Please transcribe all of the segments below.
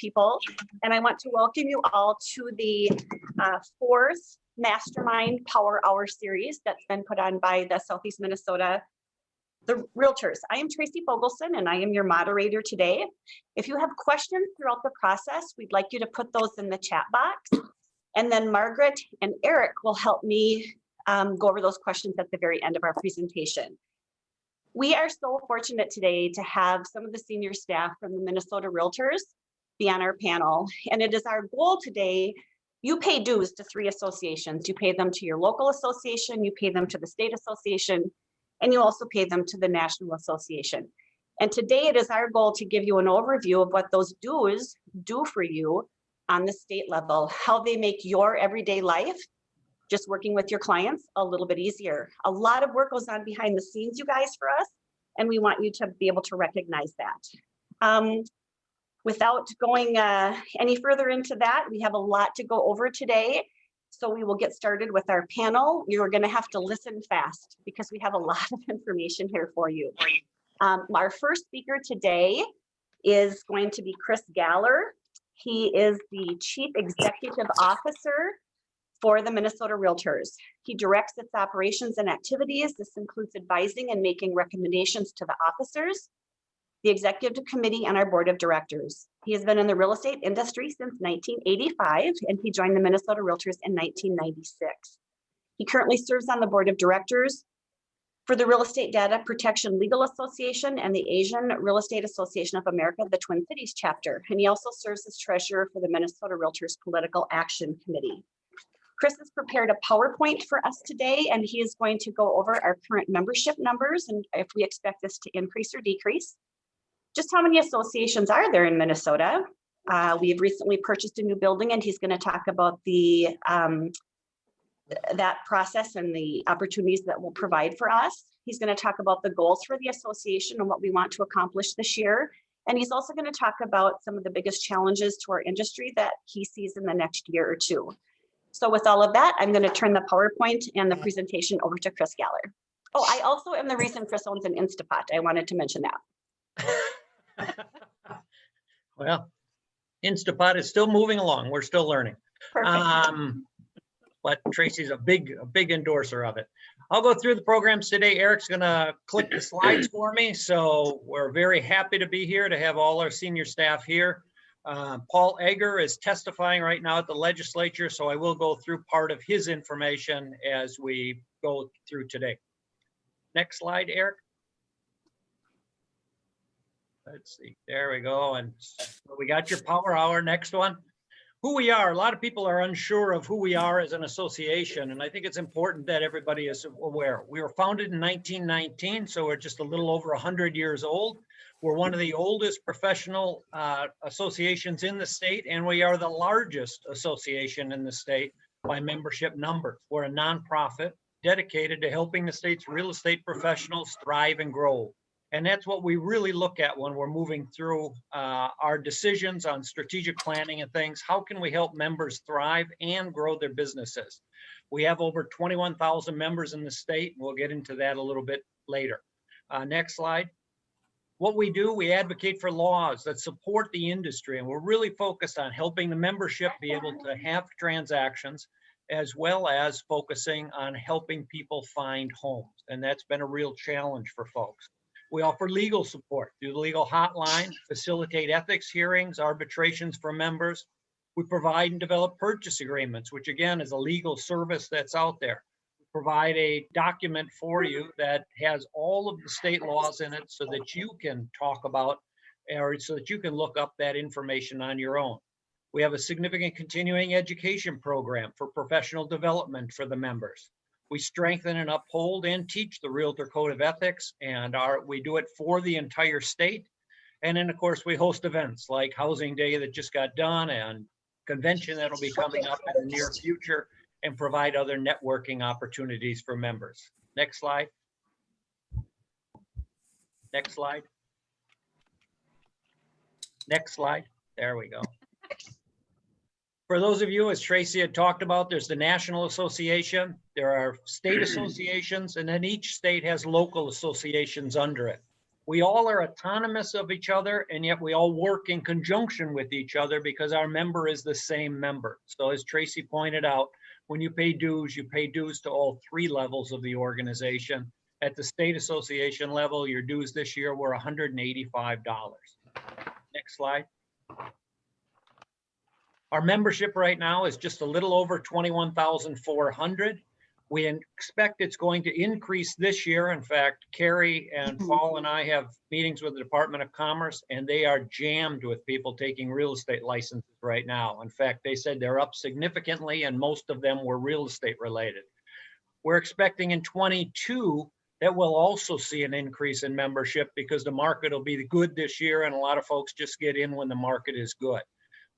people. And I want to welcome you all to the fourth Mastermind Power Hour series that's been put on by the Southeast Minnesota the Realtors. I am Tracy Fogelson and I am your moderator today. If you have questions throughout the process, we'd like you to put those in the chat box. And then Margaret and Eric will help me go over those questions at the very end of our presentation. We are so fortunate today to have some of the senior staff from the Minnesota Realtors be on our panel. And it is our goal today. You pay dues to 3 associations. You pay them to your local association, you pay them to the state association, and you also pay them to the National Association. And today it is our goal to give you an overview of what those dues do for you on the state level, how they make your everyday life, just working with your clients, a little bit easier. A lot of work goes on behind the scenes, you guys, for us, and we want you to be able to recognize that. Without going any further into that, we have a lot to go over today. So we will get started with our panel. You're going to have to listen fast because we have a lot of information here for you. Our first speaker today is going to be Chris Galler. He is the Chief Executive Officer for the Minnesota Realtors. He directs its operations and activities. This includes advising and making recommendations to the officers, the executive committee, and our board of directors. He has been in the real estate industry since 1985, and he joined the Minnesota Realtors in 1996. He currently serves on the board of directors for the Real Estate Data Protection Legal Association and the Asian Real Estate Association of America, the Twin Cities chapter. And he also serves as treasurer for the Minnesota Realtors Political Action Committee. Chris has prepared a PowerPoint for us today, and he is going to go over our current membership numbers and if we expect this to increase or decrease. Just how many associations are there in Minnesota? We have recently purchased a new building, and he's going to talk about the that process and the opportunities that will provide for us. He's going to talk about the goals for the association and what we want to accomplish this year. And he's also going to talk about some of the biggest challenges to our industry that he sees in the next year or two. So with all of that, I'm going to turn the PowerPoint and the presentation over to Chris Galler. Oh, I also am the reason Chris owns an Instapot. I wanted to mention that. Well, Instapot is still moving along. We're still learning. But Tracy's a big endorser of it. I'll go through the programs today. Eric's going to click the slides for me. So we're very happy to be here, to have all our senior staff here. Paul Egger is testifying right now at the legislature, so I will go through part of his information as we go through today. Next slide, Eric. Let's see, there we go. And we got your power hour. Next one. Who we are. A lot of people are unsure of who we are as an association, and I think it's important that everybody is aware. We were founded in 1919, so we're just a little over 100 years old. We're one of the oldest professional associations in the state, and we are the largest association in the state by membership numbers. We're a nonprofit dedicated to helping the state's real estate professionals thrive and grow. And that's what we really look at when we're moving through our decisions on strategic planning and things. How can we help members thrive and grow their businesses? We have over 21,000 members in the state. We'll get into that a little bit later. Next slide. What we do, we advocate for laws that support the industry, and we're really focused on helping the membership be able to have transactions, as well as focusing on helping people find homes. And that's been a real challenge for folks. We offer legal support through the legal hotline, facilitate ethics hearings, arbitrations for members. We provide and develop purchase agreements, which again is a legal service that's out there. We provide a document for you that has all of the state laws in it so that you can talk about, or so that you can look up that information on your own. We have a significant continuing education program for professional development for the members. We strengthen and uphold and teach the Realtor Code of Ethics, and we do it for the entire state. And then, of course, we host events like Housing Day that just got done and convention that'll be coming up in the near future, and provide other networking opportunities for members. Next slide. Next slide. Next slide. There we go. For those of you, as Tracy had talked about, there's the National Association, there are state associations, and then each state has local associations under it. We all are autonomous of each other, and yet we all work in conjunction with each other because our member is the same member. So as Tracy pointed out, when you pay dues to all 3 levels of the organization. At the state association level, your dues this year were $185. Next slide. Our membership right now is just a little over 21,400. We expect it's going to increase this year. In fact, Carrie and Paul and I have meetings with the Department of Commerce, and they are jammed with people taking real estate licenses right now. In fact, they said they're up significantly, and most of them were real estate related. We're expecting in 22 that we'll also see an increase in membership because the market will be good this year, and a lot of folks just get in when the market is good.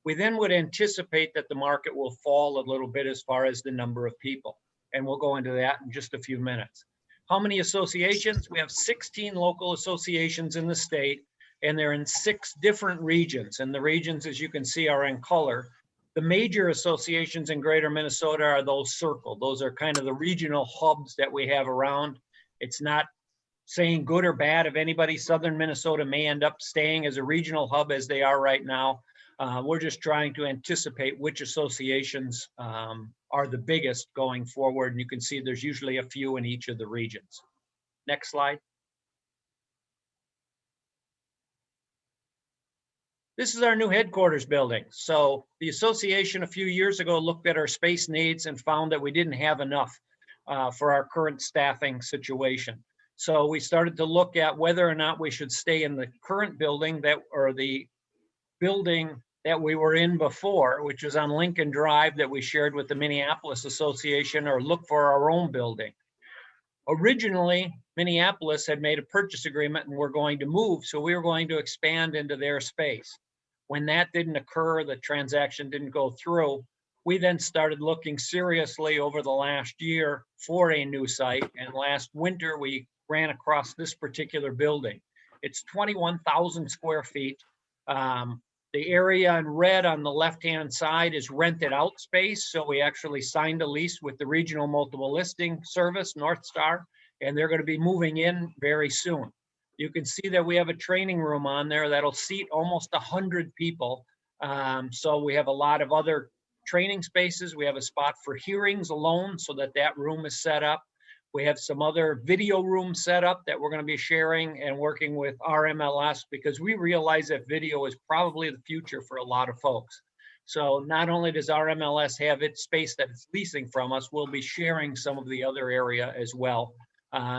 We then would anticipate that the market will fall a little bit as far as the number of people. And we'll go into that in just a few minutes. How many associations? We have 16 local associations in the state, and they're in 6 different regions. And the regions, as you can see, are in color. The major associations in greater Minnesota are those circled. Those are kind of the regional hubs that we have around. It's not saying good or bad if anybody. Southern Minnesota may end up staying as a regional hub as they are right now. We're just trying to anticipate which associations are the biggest going forward. And you can see there's usually a few in each of the regions. Next slide. This is our new headquarters building. So the association a few years ago looked at our space needs and found that we didn't have enough for our current staffing situation. So we started to look at whether or not we should stay in the current building or the building that we were in before, which was on Lincoln Drive that we shared with the Minneapolis Association, or look for our own building. Originally, Minneapolis had made a purchase agreement and we're going to move, so we were going to expand into their space. When that didn't occur, the transaction didn't go through, we then started looking seriously over the last year for a new site, and last winter we ran across this particular building. It's 21,000 square feet. The area in red on the left-hand side is rented out space. So we actually signed a lease with the Regional Multiple Listing Service, North Star, and they're going to be moving in very soon. You can see that we have a training room on there that'll seat almost 100 people. So we have a lot of other training spaces. We have a spot for hearings alone so that room is set up. We have some other video rooms set up that we're going to be sharing and working with RMLS, because we realize that video is probably the future for a lot of folks. So not only does RMLS have its space that it's leasing from us, we'll be sharing some of the other area as well.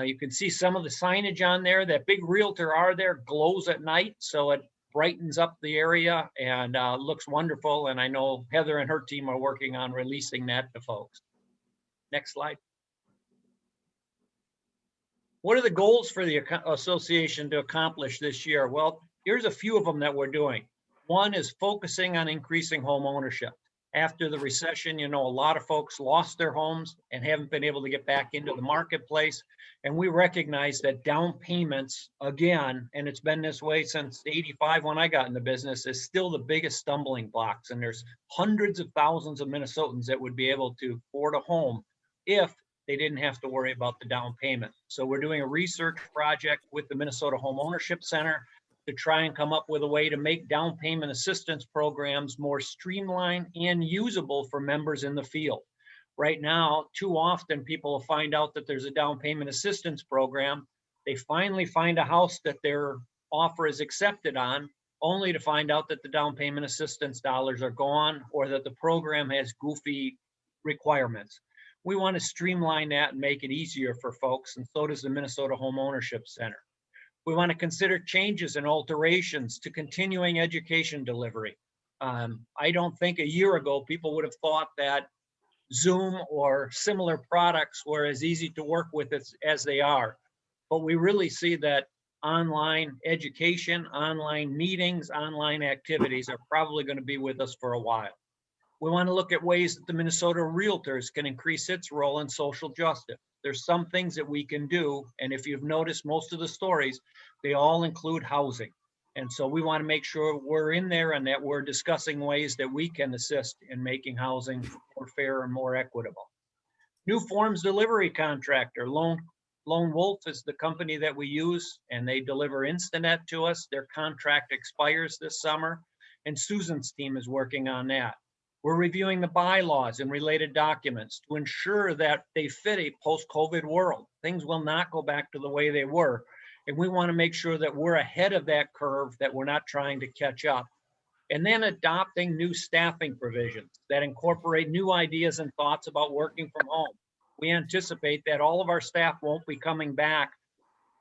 You can see some of the signage on there. That big Realtor R there glows at night, so it brightens up the area and looks wonderful. And I know Heather and her team are working on releasing that to folks. Next slide. What are the goals for the association to accomplish this year? Well, here's a few of them that we're doing. One is focusing on increasing home ownership. After the recession, a lot of folks lost their homes and haven't been able to get back into the marketplace. And we recognize that down payments, again, and it's been this way since '85 when I got in the business, is still the biggest stumbling blocks. And there's hundreds of thousands of Minnesotans that would be able to afford a home if they didn't have to worry about the down payment. So we're doing a research project with the Minnesota Home Ownership Center to try and come up with a way to make down payment assistance programs more streamlined and usable for members in the field. Right now, too often people will find out that there's a down payment assistance program. They finally find a house that their offer is accepted on, only to find out that the down payment assistance dollars are gone, or that the program has goofy requirements. We want to streamline that and make it easier for folks, and so does the Minnesota Home Ownership Center. We want to consider changes and alterations to continuing education delivery. I don't think a year ago people would have thought that Zoom or similar products were as easy to work with as they are. But we really see that online education, online meetings, online activities are probably going to be with us for a while. We want to look at ways that the Minnesota Realtors can increase its role in social justice. There's some things that we can do, and if you've noticed most of the stories, they all include housing. And so we want to make sure we're in there and that we're discussing ways that we can assist in making housing more fair and more equitable. New forms delivery contractor, loan Lone Wolf is the company that we use, and they deliver Instanet to us. Their contract expires this summer, and Susan's team is working on that. We're reviewing the bylaws and related documents to ensure that they fit a post-COVID world. Things will not go back to the way they were, and we want to make sure that we're ahead of that curve, that we're not trying to catch up. And then adopting new staffing provisions that incorporate new ideas and thoughts about working from home. We anticipate that all of our staff won't be coming back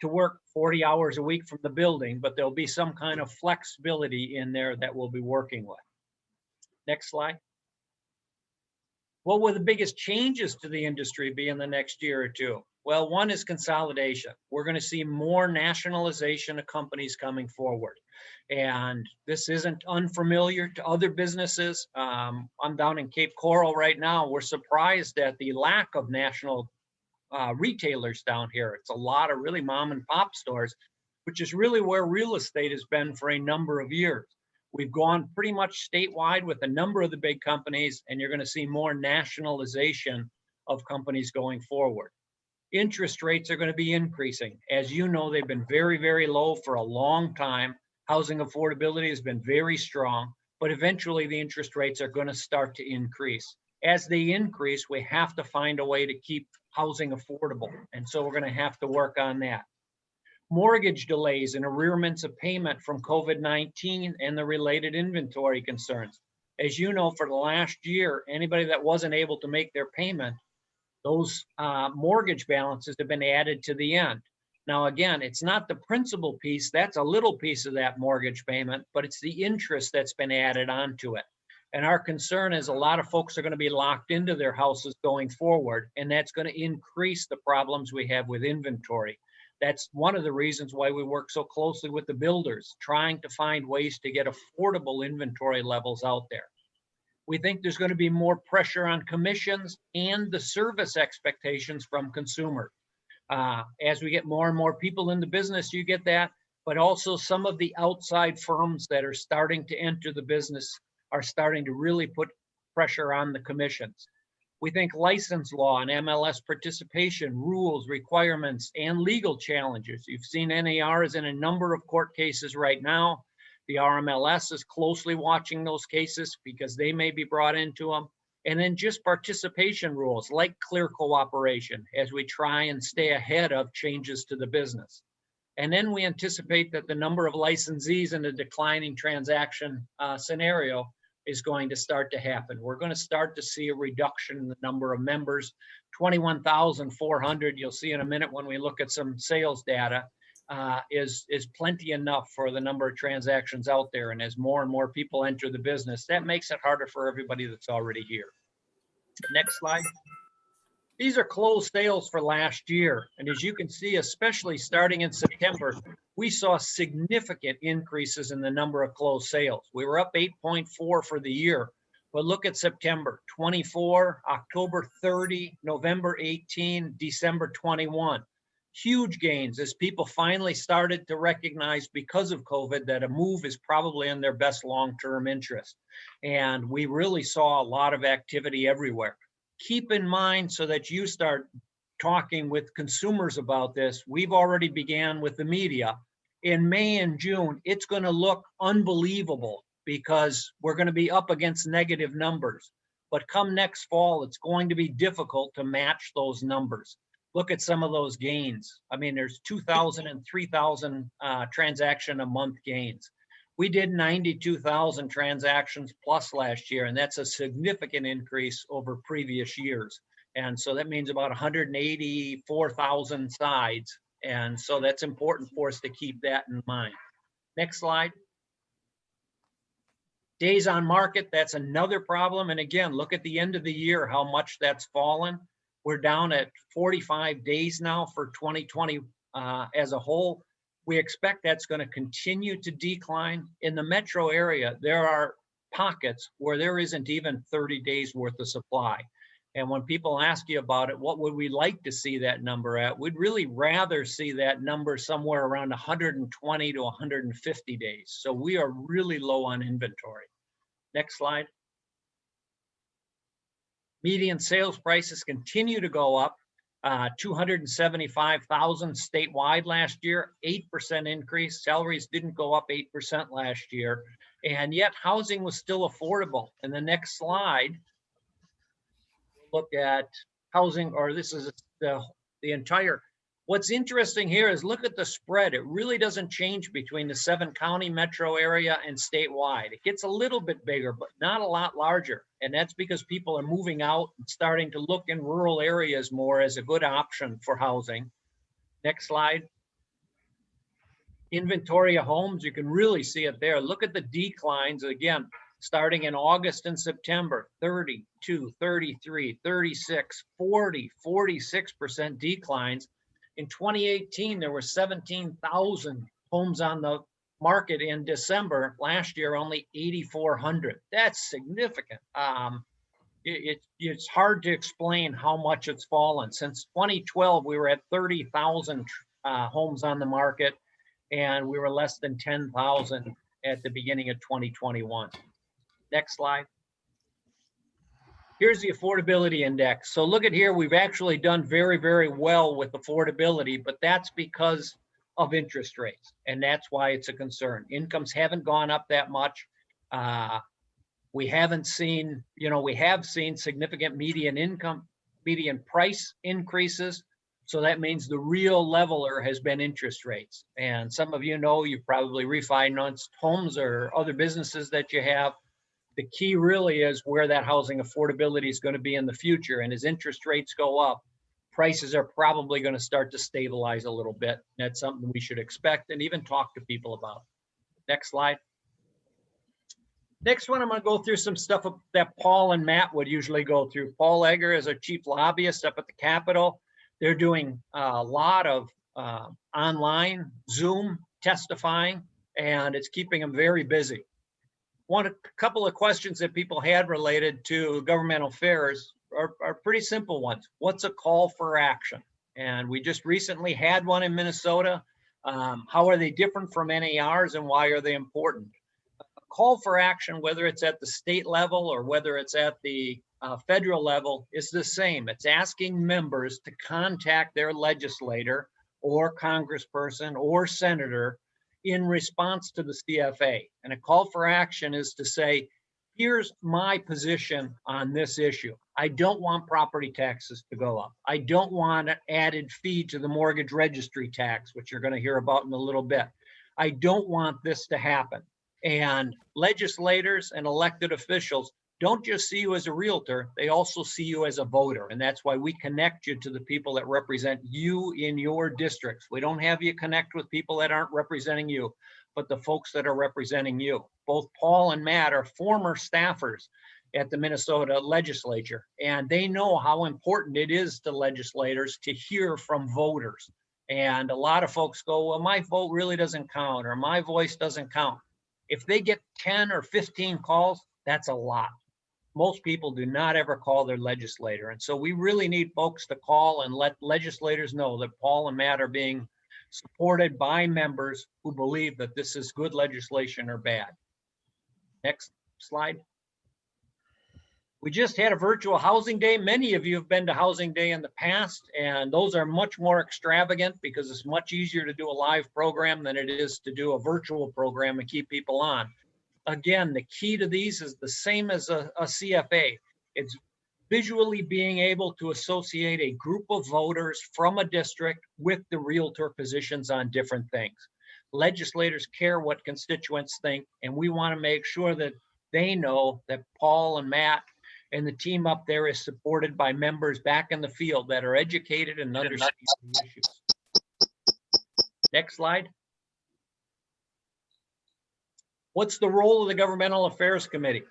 to work 40 hours a week from the building, but there'll be some kind of flexibility in there that we'll be working with. Next slide. What will the biggest changes to the industry be in the next year or two? Well, one is consolidation. We're going to see more nationalization of companies coming forward. And this isn't unfamiliar to other businesses. I'm down in Cape Coral right now. We're surprised at the lack of national retailers down here. It's a lot of really mom and pop stores, which is really where real estate has been for a number of years. We've gone pretty much statewide with a number of the big companies, and you're going to see more nationalization of companies going forward. Interest rates are going to be increasing. As you know, they've been very, very low for a long time. Housing affordability has been very strong, but eventually the interest rates are going to start to increase. As they increase, we have to find a way to keep housing affordable. And so we're going to have to work on that. Mortgage delays and arrearments of payment from COVID-19 and the related inventory concerns. As you know, for the last year, anybody that wasn't able to make their payment, those mortgage balances have been added to the end. Now, again, it's not the principal piece, that's a little piece of that mortgage payment, but it's the interest that's been added onto it. And our concern is a lot of folks are going to be locked into their houses going forward, and that's going to increase the problems we have with inventory. That's one of the reasons why we work so closely with the builders, trying to find ways to get affordable inventory levels out there. We think there's going to be more pressure on commissions and the service expectations from consumers. As we get more and more people in the business, you get that, but also some of the outside firms that are starting to enter the business are starting to really put pressure on the commissions. We think license law and MLS participation, rules, requirements, and legal challenges. You've seen NARs in a number of court cases right now. The RMLS is closely watching those cases because they may be brought into them. And then just participation rules like clear cooperation as we try and stay ahead of changes to the business. And then we anticipate that the number of licensees in a declining transaction scenario is going to start to happen. We're going to start to see a reduction in the number of members, 21,400. You'll see in a minute when we look at some sales data, is plenty enough for the number of transactions out there. And as more and more people enter the business, that makes it harder for everybody that's already here. Next slide. These are closed sales for last year. And as you can see, especially starting in September, we saw significant increases in the number of closed sales. We were up 8.4 for the year, but look at September 24, October 30, November 18, December 21. Huge gains as people finally started to recognize because of COVID that a move is probably in their best long-term interest. And we really saw a lot of activity everywhere. Keep in mind, so that you start talking with consumers about this, we've already began with the media. In May and June, it's going to look unbelievable because we're going to be up against negative numbers. But come next fall, it's going to be difficult to match those numbers. Look at some of those gains. I mean, there's 2,000 and 3,000 transaction a month gains. We did 92,000 transactions plus last year, and that's a significant increase over previous years. And so that means about 184,000 sides. And so that's important for us to keep that in mind. Next slide. Days on market, that's another problem. And again, look at the end of the year, how much that's fallen. We're down at 45 days now for 2020 as a whole. We expect that's going to continue to decline. In the metro area, there are pockets where there isn't even 30 days worth of supply. And when people ask you about it, what would we like to see that number at? We'd really rather see that number somewhere around 120 to 150 days. So we are really low on inventory. Next slide. Median sales prices continue to go up. 275,000 statewide last year, 8% increase. Salaries didn't go up 8% last year, and yet housing was still affordable. In the next slide, we'll look at housing, or this is the entire. What's interesting here is look at the spread. It really doesn't change between the 7-county metro area and statewide. It gets a little bit bigger, but not a lot larger. And that's because people are moving out and starting to look in rural areas more as a good option for housing. Next slide. Inventory of homes, you can really see it there. Look at the declines again, starting in August and September, 32, 33, 36, 40, 46% declines. In 2018, there were 17,000 homes on the market in December. Last year, only 8,400. That's significant. It's hard to explain how much it's fallen. Since 2012, we were at 30,000 homes on the market, and we were less than 10,000 at the beginning of 2021. Next slide. Here's the affordability index. So look at here, we've actually done very, very well with affordability, but that's because of interest rates. And that's why it's a concern. Incomes haven't gone up that much. We haven't seen, we have seen significant median price increases. So that means the real leveler has been interest rates. And some of you know, you've probably refinanced homes or other businesses that you have. The key really is where that housing affordability is going to be in the future. And as interest rates go up, prices are probably going to start to stabilize a little bit. That's something we should expect and even talk to people about. Next slide. Next one, I'm going to go through some stuff that Paul and Matt would usually go through. Paul Egger is our chief lobbyist up at the Capitol. They're doing a lot of online Zoom testifying, and it's keeping them very busy. A couple of questions that people had related to governmental affairs are pretty simple ones. What's a call for action? And we just recently had one in Minnesota. How are they different from NARs and why are they important? A call for action, whether it's at the state level or whether it's at the federal level, is the same. It's asking members to contact their legislator or congressperson or senator in response to the CFA. And a call for action is to say, here's my position on this issue. I don't want property taxes to go up. I don't want an added fee to the mortgage registry tax, which you're going to hear about in a little bit. I don't want this to happen. And legislators and elected officials don't just see you as a realtor, they also see you as a voter. And that's why we connect you to the people that represent you in your districts. We don't have you connect with people that aren't representing you, but the folks that are representing you. Both Paul and Matt are former staffers at the Minnesota legislature, and they know how important it is to legislators to hear from voters. And a lot of folks go, well, my vote really doesn't count, or my voice doesn't count. If they get 10 or 15 calls, that's a lot. Most people do not ever call their legislator. And so we really need folks to call and let legislators know that Paul and Matt are being supported by members who believe that this is good legislation or bad. Next slide. We just had a virtual housing day. Many of you have been to housing day in the past, and those are much more extravagant because it's much easier to do a live program than it is to do a virtual program and keep people on. Again, the key to these is the same as a CFA. It's visually being able to associate a group of voters from a district with the realtor positions on different things. Legislators care what constituents think, and we want to make sure that they know that Paul and Matt and the team up there is supported by members back in the field that are educated and understand the issues. Next slide. What's the role of the Governmental Affairs Committee?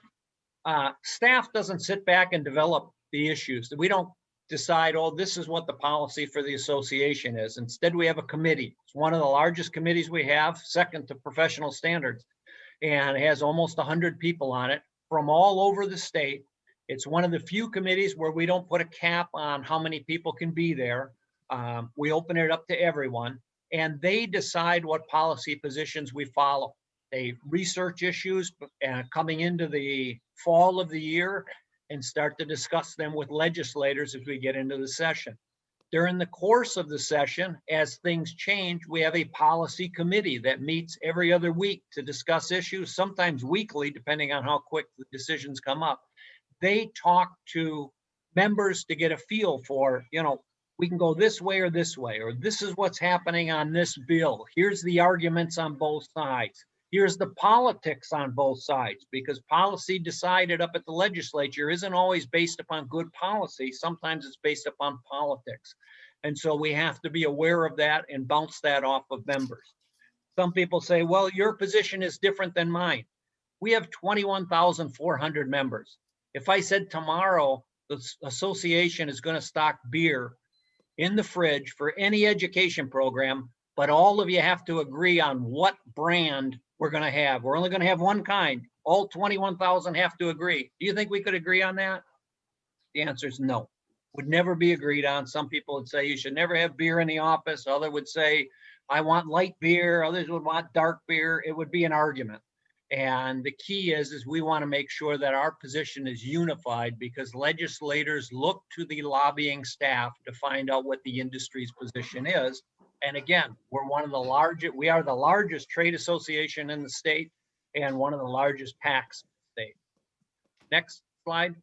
Staff doesn't sit back and develop the issues. We don't decide, oh, this is what the policy for the association is. Instead, we have a committee. It's one of the largest committees we have, second to professional standards, and it has almost 100 people on it from all over the state. It's one of the few committees where we don't put a cap on how many people can be there. We open it up to everyone, and they decide what policy positions we follow. They research issues coming into the fall of the year and start to discuss them with legislators as we get into the session. During the course of the session, as things change, we have a policy committee that meets every other week to discuss issues, sometimes weekly, depending on how quick the decisions come up. They talk to members to get a feel for, we can go this way, or this is what's happening on this bill. Here's the arguments on both sides. Here's the politics on both sides, because policy decided up at the legislature isn't always based upon good policy. Sometimes it's based upon politics. And so we have to be aware of that and bounce that off of members. Some people say, well, your position is different than mine. We have 21,400 members. If I said tomorrow the association is going to stock beer in the fridge for any education program, but all of you have to agree on what brand we're going to have. We're only going to have one kind. All 21,000 have to agree. Do you think we could agree on that? The answer is no. Would never be agreed on. Some people would say you should never have beer in the office. Others would say, I want light beer. Others would want dark beer. It would be an argument. And the key is we want to make sure that our position is unified, because legislators look to the lobbying staff to find out what the industry's position is. And again, we are the largest trade association in the state and one of the largest PACs in the state. Next slide.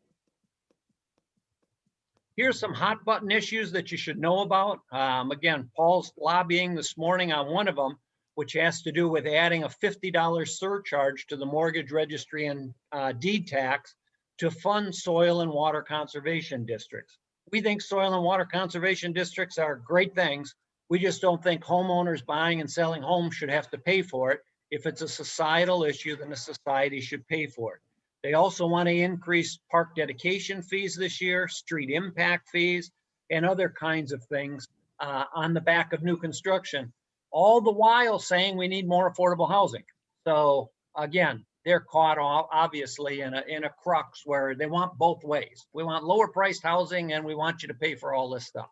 Here's some hot button issues that you should know about. Again, Paul's lobbying this morning on one of them, which has to do with adding a $50 surcharge to the mortgage registry and deed tax to fund soil and water conservation districts. We think soil and water conservation districts are great things. We just don't think homeowners buying and selling homes should have to pay for it. If it's a societal issue, then the society should pay for it. They also want to increase park dedication fees this year, street impact fees, and other kinds of things on the back of new construction, all the while saying we need more affordable housing. So again, they're caught obviously in a crux where they want both ways. We want lower priced housing and we want you to pay for all this stuff.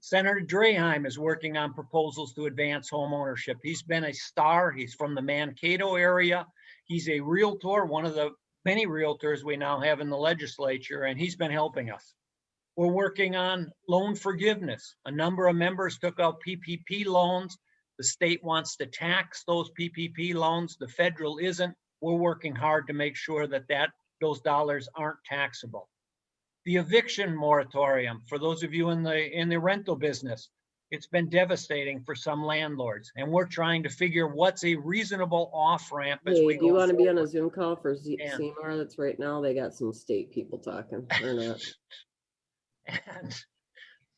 Senator Draheim is working on proposals to advance home ownership. He's been a star. He's from the Mankato area. He's a realtor, one of the many realtors we now have in the legislature, and he's been helping us. We're working on loan forgiveness. A number of members took out PPP loans. The state wants to tax those PPP loans. The federal isn't. We're working hard to make sure that those dollars aren't taxable. The eviction moratorium, for those of you in the rental business, it's been devastating for some landlords, and we're trying to figure what's a reasonable off-ramp as we go. Do you want to be on a Zoom call for SEMR? That's right now. They got some state people talking or not. And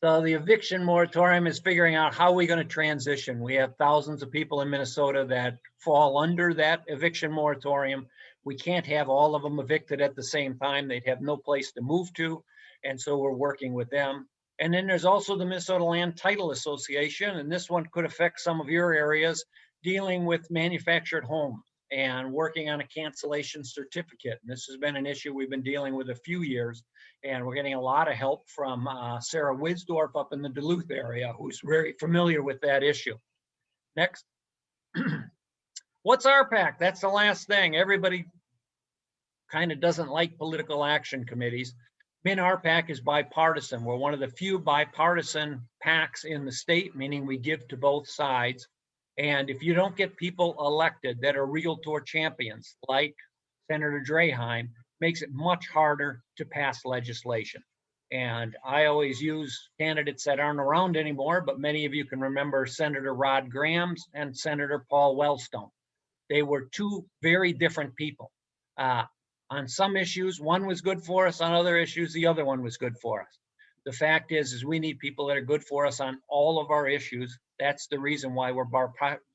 so the eviction moratorium is figuring out how we're going to transition. We have thousands of people in Minnesota that fall under that eviction moratorium. We can't have all of them evicted at the same time. They'd have no place to move to. And so we're working with them. And then there's also the Minnesota Land Title Association, and this one could affect some of your areas, dealing with manufactured homes and working on a cancellation certificate. And this has been an issue we've been dealing with a few years, and we're getting a lot of help from Sarah Wisdorf up in the Duluth area, who's very familiar with that issue. Next. What's RPAC? That's the last thing. Everybody kind of doesn't like political action committees. MIN-RPAC is bipartisan. We're one of the few bipartisan PACs in the state, meaning we give to both sides. And if you don't get people elected that are realtor champions, like Senator Draheim, makes it much harder to pass legislation. And I always use candidates that aren't around anymore, but many of you can remember Senator Rod Grams and Senator Paul Wellstone. They were two very different people. On some issues, one was good for us. On other issues, the other one was good for us. The fact is we need people that are good for us on all of our issues. That's the reason why we're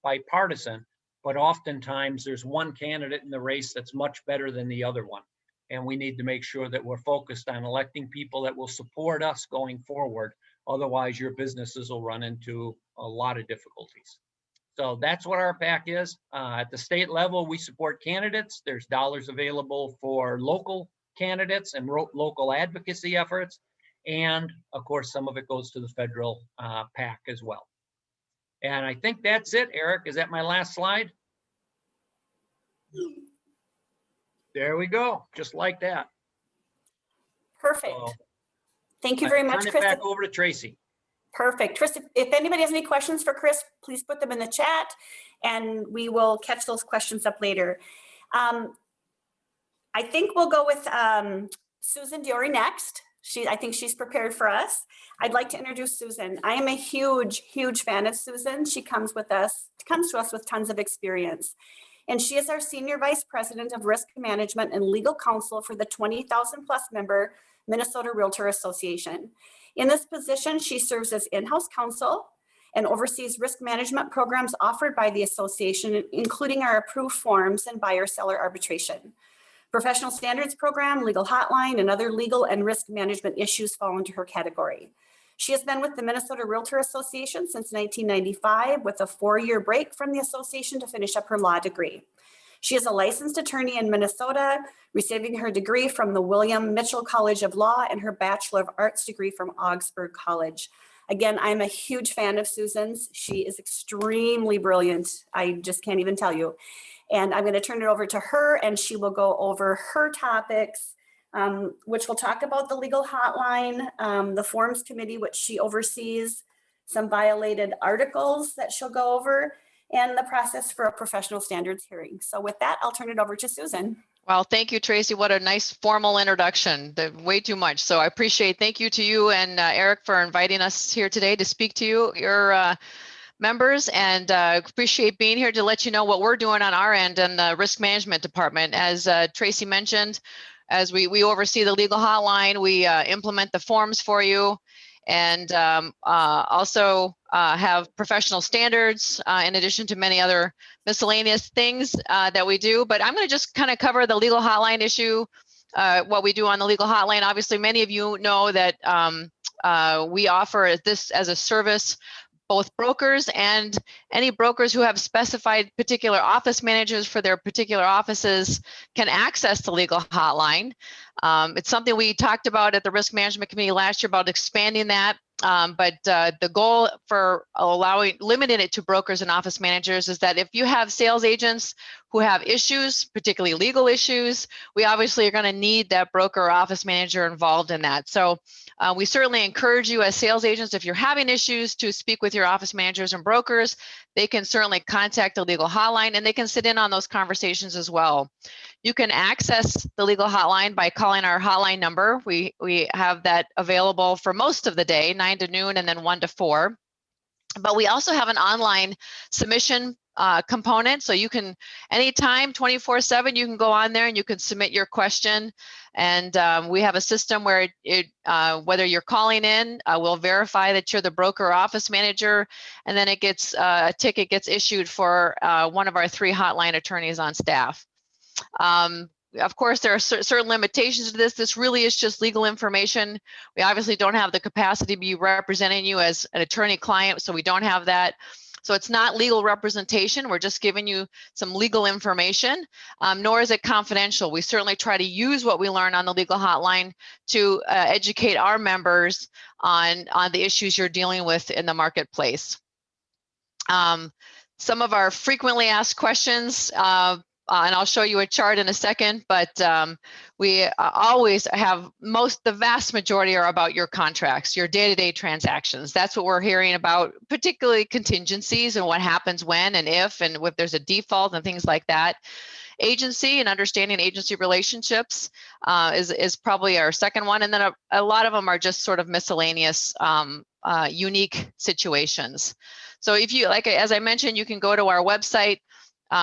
bipartisan. But oftentimes there's one candidate in the race that's much better than the other one. And we need to make sure that we're focused on electing people that will support us going forward. Otherwise, your businesses will run into a lot of difficulties. So that's what our PAC is. At the state level, we support candidates. There's dollars available for local candidates and local advocacy efforts. And of course, some of it goes to the federal PAC as well. And I think that's it, Eric. Is that my last slide? There we go, just like that. Perfect. So, thank you very much, turn it Chris. back over to Tracy. Perfect. Chris, if anybody has any questions for Chris, please put them in the chat and we will catch those questions up later. I think we'll go with Susan Diori next. I think she's prepared for us. I'd like to introduce Susan. I am a huge, huge fan of Susan. She comes to us with tons of experience. And she is our Senior Vice President of Risk Management and Legal Counsel for the 20,000 plus member Minnesota Realtor Association. In this position, she serves as in-house counsel and oversees risk management programs offered by the association, including our approved forms and buyer-seller arbitration. Professional standards program, legal hotline, and other legal and risk management issues fall into her category. She has been with the Minnesota Realtor Association since 1995 with a 4-year break from the association to finish up her law degree. She is a licensed attorney in Minnesota, receiving her degree from the William Mitchell College of Law and her Bachelor of Arts degree from Augsburg College. Again, I'm a huge fan of Susan's. She is extremely brilliant. I just can't even tell you. And I'm going to turn it over to her and she will go over her topics, which will talk about the legal hotline, the forms committee, which she oversees, some violated articles that she'll go over, and the process for a professional standards hearing. So with that, I'll turn it over to Susan. Well, thank you, Tracy. What a nice formal introduction. Way too much. So I appreciate, thank you to you and Eric for inviting us here today to speak to you, your members, and appreciate being here to let you know what we're doing on our end in the risk management department. As Tracy mentioned, as we oversee the legal hotline, we implement the forms for you, and also have professional standards in addition to many other miscellaneous things that we do. But I'm going to just kind of cover the legal hotline issue, what we do on the legal hotline. Obviously, many of you know that we offer this as a service. Both brokers and any brokers who have specified particular office managers for their particular offices can access the legal hotline. It's something we talked about at the Risk Management Committee last year about expanding that. But the goal for limiting it to brokers and office managers is that if you have sales agents who have issues, particularly legal issues, we obviously are going to need that broker or office manager involved in that. So we certainly encourage you as sales agents, if you're having issues, to speak with your office managers and brokers. They can certainly contact the legal hotline and they can sit in on those conversations as well. You can access the legal hotline by calling our hotline number. We have that available for most of the day, 9 to noon and then 1 to 4. But we also have an online submission component. So you can, anytime, 24/7, you can go on there and you can submit your question. And we have a system where whether you're calling in, we'll verify that you're the broker or office manager, and then it gets a ticket gets issued for one of our 3 hotline attorneys on staff. Of course, there are certain limitations to this. This really is just legal information. We obviously don't have the capacity to be representing you as an attorney client, so we don't have that. So it's not legal representation. We're just giving you some legal information, nor is it confidential. We certainly try to use what we learn on the legal hotline to educate our members on the issues you're dealing with in the marketplace. Some of our frequently asked questions, and I'll show you a chart in a second, but we always have the vast majority are about your contracts, your day-to-day transactions. That's what we're hearing about, particularly contingencies and what happens when and if there's a default and things like that. Agency and understanding agency relationships is probably our second one. And then a lot of them are just sort of miscellaneous, unique situations. So if you, as I mentioned, you can go to our website.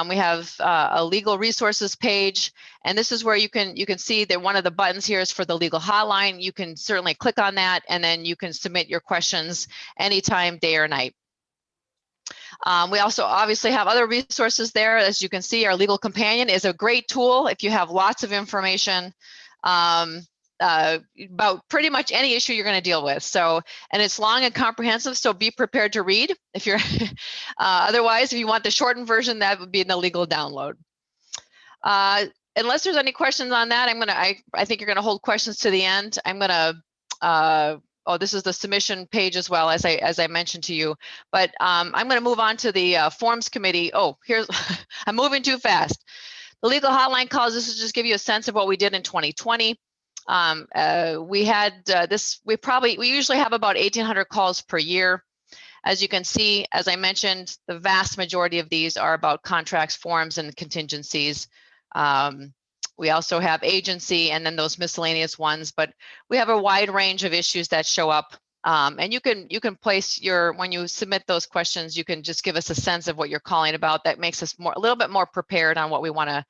We have a legal resources page, and this is where you can see that one of the buttons here is for the legal hotline. You can certainly click on that, and then you can submit your questions anytime, day or night. We also obviously have other resources there. As you can see, our legal companion is a great tool if you have lots of information about pretty much any issue you're going to deal with. So, and it's long and comprehensive, so be prepared to read. If you're otherwise, if you want the shortened version, that would be in the legal download. Unless there's any questions on that, I think you're going to hold questions to the end. I'm going to oh, this is the submission page as well, as I mentioned to you. But I'm going to move on to the forms committee. Oh, here's I'm moving too fast. The legal hotline calls, this is just give you a sense of what we did in 2020. We had we usually have about 1,800 calls per year. As you can see, as I mentioned, the vast majority of these are about contracts, forms, and contingencies. We also have agency and then those miscellaneous ones, but we have a wide range of issues that show up. And you can place when you submit those questions, you can just give us a sense of what you're calling about. That makes us a little bit more prepared on what we want to,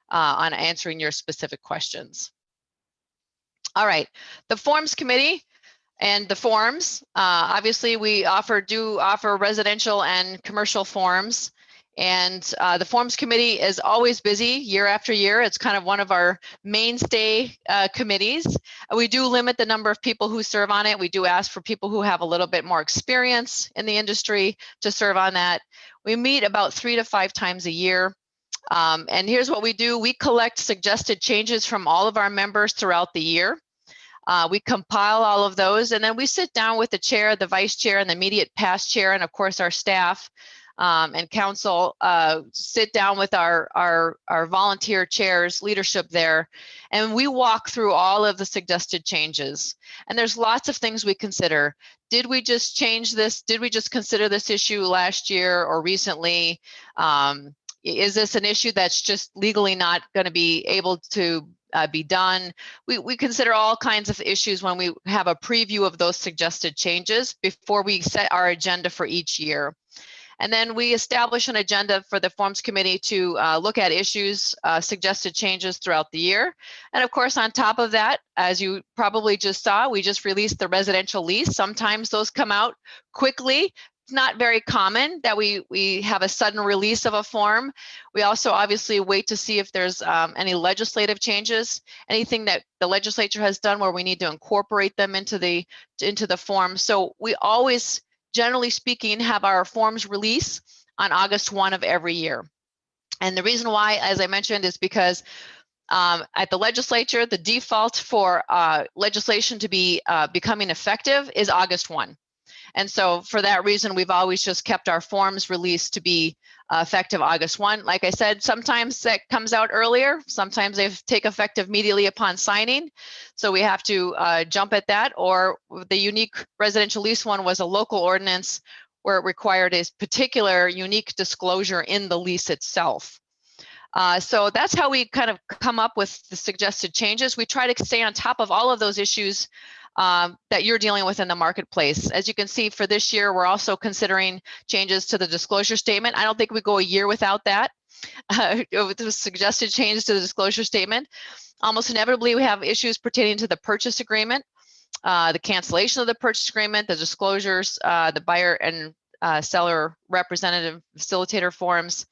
on answering your specific questions. All right, the forms committee and the forms. Obviously, we do offer residential and commercial forms. And the forms committee is always busy year after year. It's kind of one of our mainstay committees. We do limit the number of people who serve on it. We do ask for people who have a little bit more experience in the industry to serve on that. We meet about 3 to 5 times a year. And here's what we do. We collect suggested changes from all of our members throughout the year. We compile all of those, and then we sit down with the chair, the vice chair, and the immediate past chair, and of course our staff and council sit down with our volunteer chairs, leadership there, and we walk through all of the suggested changes. And there's lots of things we consider. Did we just change this? Did we just consider this issue last year or recently? Is this an issue that's just legally not going to be able to be done? We consider all kinds of issues when we have a preview of those suggested changes before we set our agenda for each year. And then we establish an agenda for the forms committee to look at issues, suggested changes throughout the year. And of course, on top of that, as you probably just saw, we just released the residential lease. Sometimes those come out quickly. It's not very common that we have a sudden release of a form. We also obviously wait to see if there's any legislative changes, anything that the legislature has done where we need to incorporate them into the form. So we always, generally speaking, have our forms release on August 1 of every year. And the reason why, as I mentioned, is because at the legislature, the default for legislation to be becoming effective is August 1. And so for that reason, we've always just kept our forms released to be effective August 1. Like I said, sometimes that comes out earlier. Sometimes they take effect immediately upon signing. So we have to jump at that. Or the unique residential lease one was a local ordinance where it required a particular unique disclosure in the lease itself. So that's how we kind of come up with the suggested changes. We try to stay on top of all of those issues that you're dealing with in the marketplace. As you can see, for this year, we're also considering changes to the disclosure statement. I don't think we go a year without that, with the suggested changes to the disclosure statement. Almost inevitably, we have issues pertaining to the purchase agreement, the cancellation of the purchase agreement, the disclosures, the buyer and seller representative facilitator forms.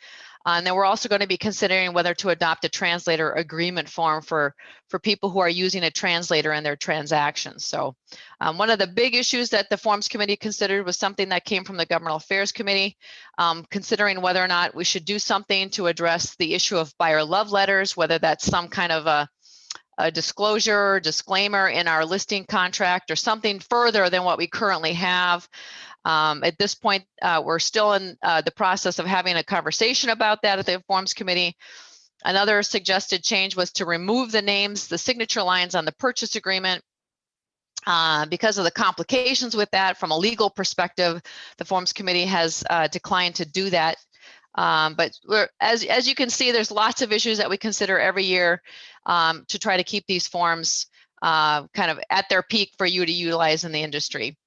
And then we're also going to be considering whether to adopt a translator agreement form for people who are using a translator in their transactions. So one of the big issues that the Forms Committee considered was something that came from the Governmental Affairs Committee, considering whether or not we should do something to address the issue of buyer love letters, whether that's some kind of a disclosure or disclaimer in our listing contract or something further than what we currently have. At this point, we're still in the process of having a conversation about that at the Forms Committee. Another suggested change was to remove the names, the signature lines on the purchase agreement. Because of the complications with that from a legal perspective, the Forms Committee has declined to do that. But as you can see, there's lots of issues that we consider every year to try to keep these forms kind of at their peak for you to utilize in the industry.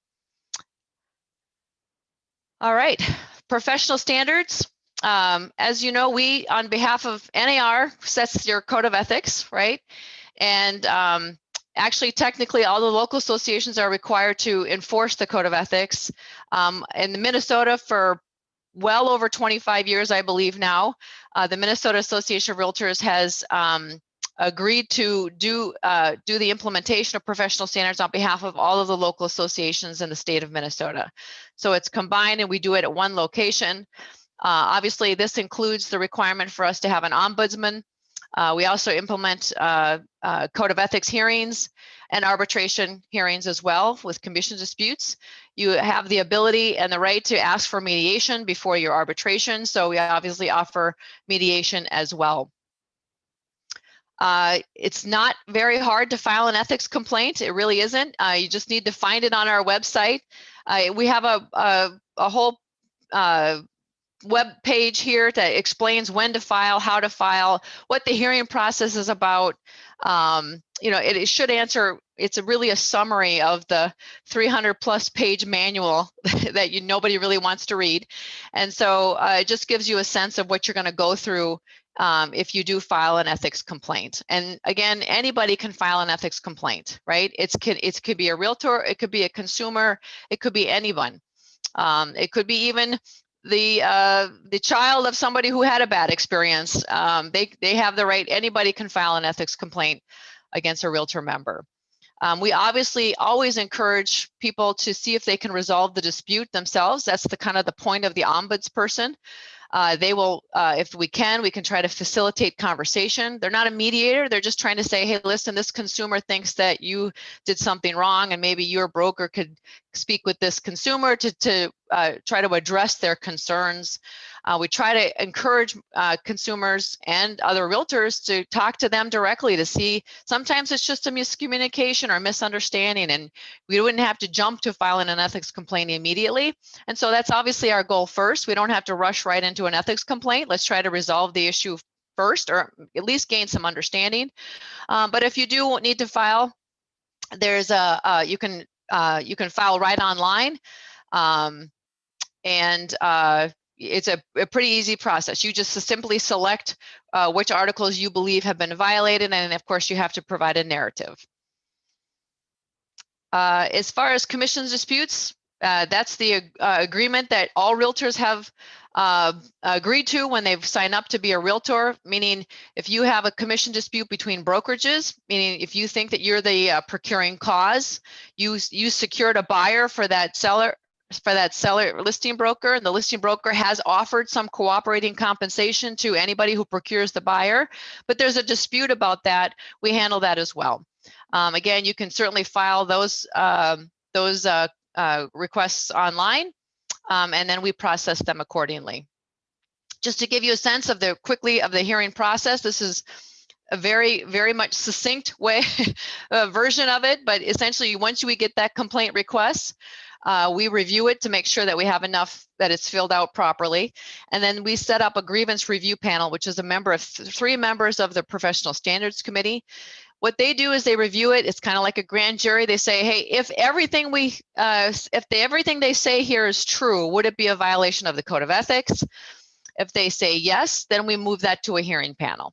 All right, professional standards. As you know, we, on behalf of NAR, sets your code of ethics, right? And actually, technically, all the local associations are required to enforce the code of ethics. In Minnesota, for well over 25 years, I believe now, the Minnesota Association of Realtors has agreed to do the implementation of professional standards on behalf of all of the local associations in the state of Minnesota. So it's combined and we do it at one location. Obviously, this includes the requirement for us to have an ombudsman. We also implement code of ethics hearings and arbitration hearings as well with commission disputes. You have the ability and the right to ask for mediation before your arbitration. So we obviously offer mediation as well. It's not very hard to file an ethics complaint. It really isn't. You just need to find it on our website. We have a whole web page here that explains when to file, how to file, what the hearing process is about. It should answer, it's really a summary of the 300+ page manual that nobody really wants to read. And so it just gives you a sense of what you're going to go through if you do file an ethics complaint. And again, anybody can file an ethics complaint, right? It could be a realtor, it could be a consumer, it could be anyone. It could be even the child of somebody who had a bad experience. They have the right. Anybody can file an ethics complaint against a realtor member. We obviously always encourage people to see if they can resolve the dispute themselves. That's the kind of the point of the ombudsperson. They will, if we can try to facilitate conversation. They're not a mediator. They're just trying to say, hey, listen, this consumer thinks that you did something wrong, and maybe your broker could speak with this consumer to try to address their concerns. We try to encourage consumers and other realtors to talk to them directly to see. Sometimes it's just a miscommunication or misunderstanding, and we wouldn't have to jump to filing an ethics complaint immediately. And so that's obviously our goal first. We don't have to rush right into an ethics complaint. Let's try to resolve the issue first, or at least gain some understanding. But if you do need to file, there's you can file right online. It's a pretty easy process. You just simply select which articles you believe have been violated, and of course you have to provide a narrative. As far as commissions disputes, that's the agreement that all realtors have agreed to when they've signed up to be a realtor, meaning if you have a commission dispute between brokerages, meaning if you think that you're the procuring cause, you secured a buyer for that seller listing broker, and the listing broker has offered some cooperating compensation to anybody who procures the buyer, but there's a dispute about that, we handle that as well. Again, you can certainly file those requests online, and then we process them accordingly. Just to give you a sense of the hearing process, this is a very, very much succinct way version of it, but essentially once we get that complaint request, we review it to make sure that we have enough, that it's filled out properly. And then we set up a grievance review panel, which is a member of 3 members of the Professional Standards Committee. What they do is they review it. It's kind of like a grand jury. They say, hey, if everything they say here is true, would it be a violation of the Code of Ethics? If they say yes, then we move that to a hearing panel,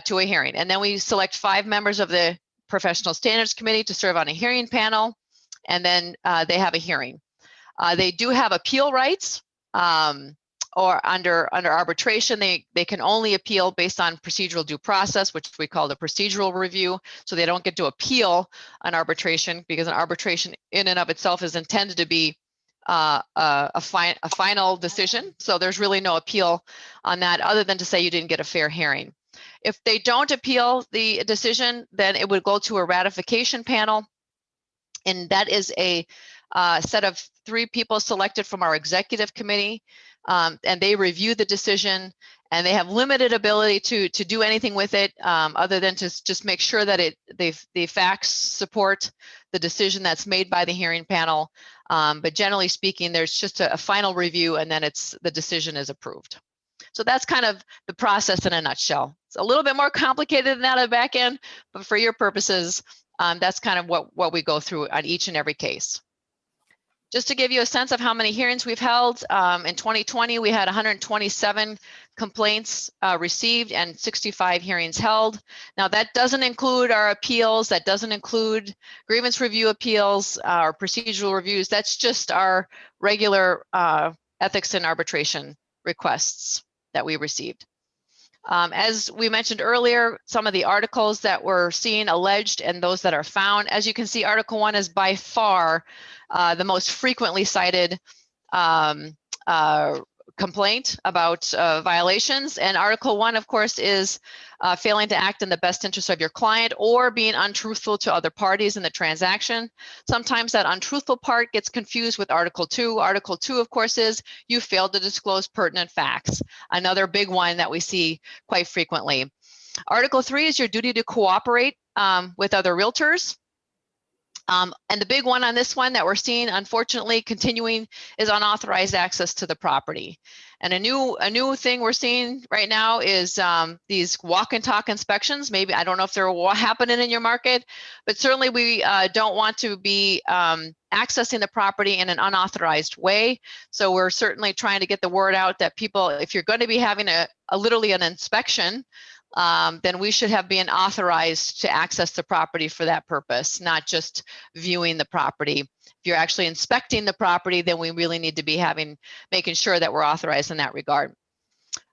to a hearing. And then we select 5 members of the Professional Standards Committee to serve on a hearing panel. And then they have a hearing. They do have appeal rights, or under arbitration, they can only appeal based on procedural due process, which we call the procedural review. So they don't get to appeal an arbitration, because an arbitration in and of itself is intended to be a final decision. So there's really no appeal on that, other than to say you didn't get a fair hearing. If they don't appeal the decision, then it would go to a ratification panel. And that is a set of 3 people selected from our executive committee, and they review the decision, and they have limited ability to do anything with it, other than to just make sure that the facts support the decision that's made by the hearing panel. But generally speaking, there's just a final review, and then the decision is approved. So that's kind of the process in a nutshell. It's a little bit more complicated than that at the back end, but for your purposes, that's kind of what we go through on each and every case. Just to give you a sense of how many hearings we've held, in 2020, we had 127 complaints received and 65 hearings held. Now, that doesn't include our appeals. That doesn't include grievance review appeals or procedural reviews. That's just our regular ethics and arbitration requests that we received. As we mentioned earlier, some of the articles that were seen, alleged, and those that are found, as you can see, Article 1 is by far the most frequently cited complaint about violations. And Article 1, of course, is failing to act in the best interest of your client or being untruthful to other parties in the transaction. Sometimes that untruthful part gets confused with Article 2. Article 2, of course, is you failed to disclose pertinent facts, another big one that we see quite frequently. Article 3 is your duty to cooperate with other realtors. And the big one on this one that we're seeing, unfortunately, continuing is unauthorized access to the property. And a new thing we're seeing right now is these walk and talk inspections. Maybe, I don't know if they're happening in your market, but certainly we don't want to be accessing the property in an unauthorized way. So we're certainly trying to get the word out that people, if you're going to be having literally an inspection, then we should have been authorized to access the property for that purpose, not just viewing the property. If you're actually inspecting the property, then we really need to be making sure that we're authorized in that regard.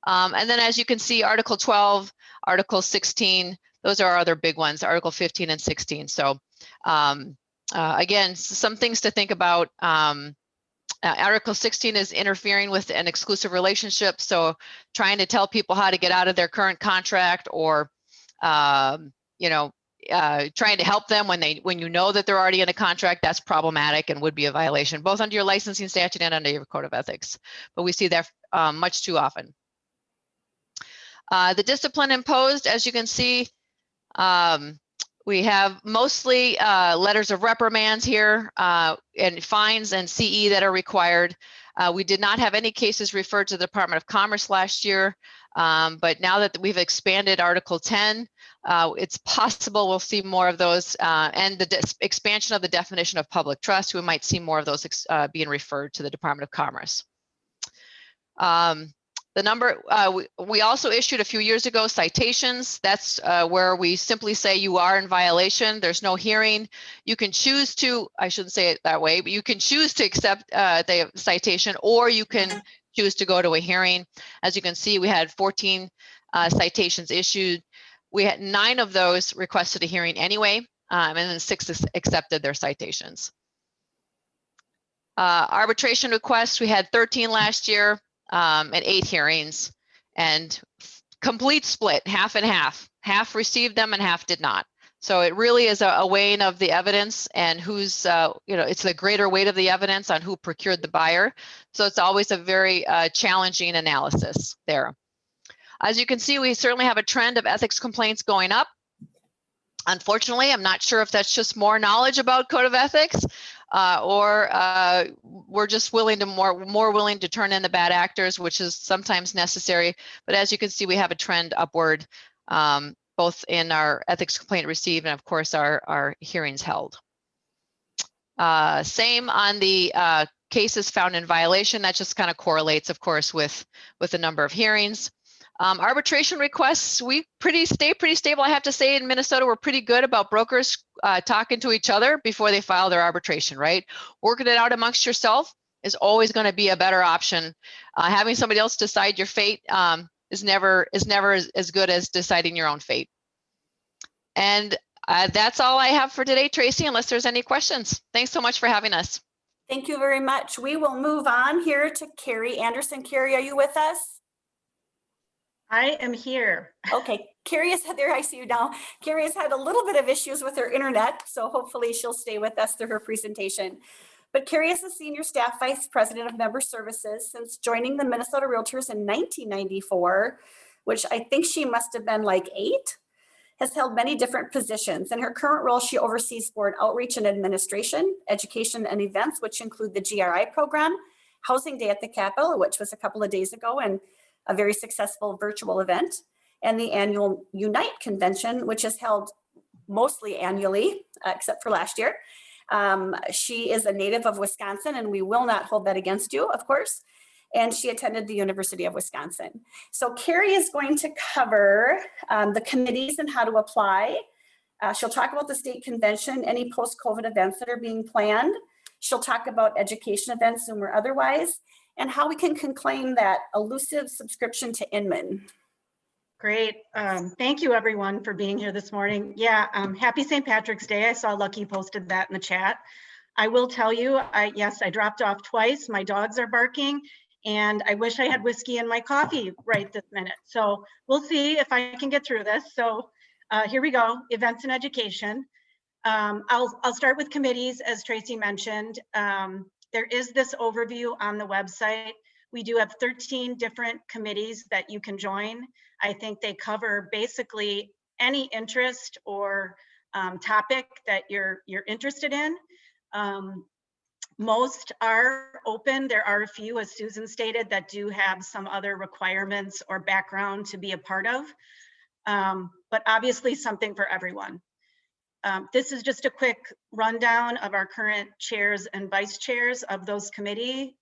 And then as you can see, Article 12, Article 16, those are our other big ones, Article 15 and 16. So again, some things to think about. Article 16 is interfering with an exclusive relationship. So trying to tell people how to get out of their current contract, or, trying to help them when you know that they're already in a contract, that's problematic and would be a violation, both under your licensing statute and under your code of ethics. But we see that much too often. The discipline imposed, as you can see, we have mostly letters of reprimands here and fines and CE that are required. We did not have any cases referred to the Department of Commerce last year, but now that we've expanded Article 10, it's possible we'll see more of those, and the expansion of the definition of public trust, we might see more of those being referred to the Department of Commerce. The number, we also issued a few years ago citations. That's where we simply say you are in violation. There's no hearing. You can choose to, I shouldn't say it that way, but you can choose to accept the citation, or you can choose to go to a hearing. As you can see, we had 14 citations issued. We had 9 of those requested a hearing anyway, and then 6 accepted their citations. Arbitration requests, we had 13 last year. And 8 hearings, and complete split, half and half. Half received them and half did not. So it really is a weighing of the evidence and who's, it's the greater weight of the evidence on who procured the buyer. So it's always a very challenging analysis there. As you can see, we certainly have a trend of ethics complaints going up. Unfortunately, I'm not sure if that's just more knowledge about code of ethics, or we're just more willing to turn in the bad actors, which is sometimes necessary. But as you can see, we have a trend upward, both in our ethics complaint received and of course our hearings held. Same on the cases found in violation. That just kind of correlates, of course, with the number of hearings. Arbitration requests, we stay pretty stable. I have to say, in Minnesota, we're pretty good about brokers talking to each other before they file their arbitration, right? Working it out amongst yourself is always going to be a better option. Having somebody else decide your fate is never as good as deciding your own fate. And that's all I have for today, Tracy, unless there's any questions. Thanks so much for having us. Thank you very much. We will move on here to Carrie Anderson. Carrie, are you with us? I am here. Okay, Carrie is there. I see you now. Carrie has had a little bit of issues with her internet, so hopefully she'll stay with us through her presentation. But Carrie is the Senior Staff Vice President of Member Services since joining the Minnesota Realtors in 1994, which I think she must have been like 8, has held many different positions. In her current role, she oversees board outreach and administration, education and events, which include the GRI program, Housing Day at the Capitol, which was a couple of days ago, and a very successful virtual event, and the annual Unite convention, which is held mostly annually, except for last year. She is a native of Wisconsin, and we will not hold that against you, of course. And she attended the University of Wisconsin. So Carrie is going to cover the committees and how to apply. She'll talk about the state convention, any post-COVID events that are being planned. She'll talk about education events, Zoom or otherwise, and how we can claim that elusive subscription to Inman. Great. Thank you everyone for being here this morning. Yeah, happy St. Patrick's Day. I saw Lucky posted that in the chat. I will tell you, yes, I dropped off twice. My dogs are barking and I wish I had whiskey in my coffee right this minute. So we'll see if I can get through this. So here we go, events and education. I'll start with committees, as Tracy mentioned. There is this overview on the website. We do have 13 different committees that you can join. I think they cover basically any interest or topic that you're interested in. Most are open. There are a few, as Susan stated, that do have some other requirements or background to be a part of, but obviously something for everyone. This is just a quick rundown of our current chairs and vice chairs of those committee.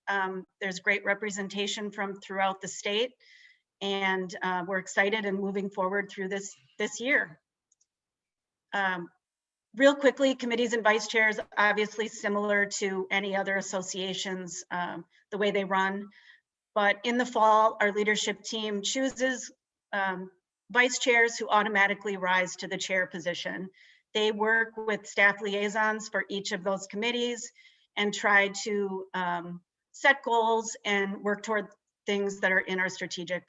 There's great representation from throughout the state, and we're excited and moving forward through this year. Real quickly, committees and vice chairs, obviously similar to any other associations, the way they run. But in the fall, our leadership team chooses vice chairs who automatically rise to the chair position. They work with staff liaisons for each of those committees and try to set goals and work toward things that are in our strategic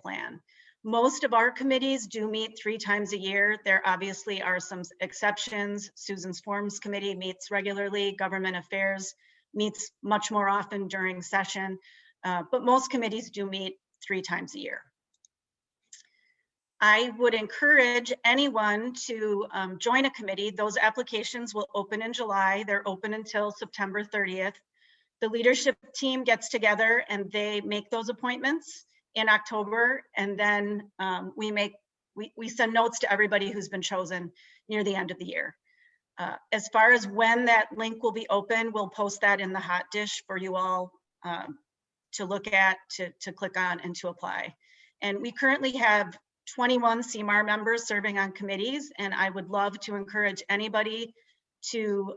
plan. Most of our committees do meet 3 times a year. There obviously are some exceptions. Susan's Forms Committee meets regularly. Government Affairs meets much more often during session, but most committees do meet 3 times a year. I would encourage anyone to join a committee. Those applications will open in July. They're open until September 30th. The leadership team gets together and they make those appointments in October, and then we send notes to everybody who's been chosen near the end of the year. As far as when that link will be open, we'll post that in the hot dish for you all to look at, to click on, and to apply. And we currently have 21 SEMR members serving on committees, and I would love to encourage anybody to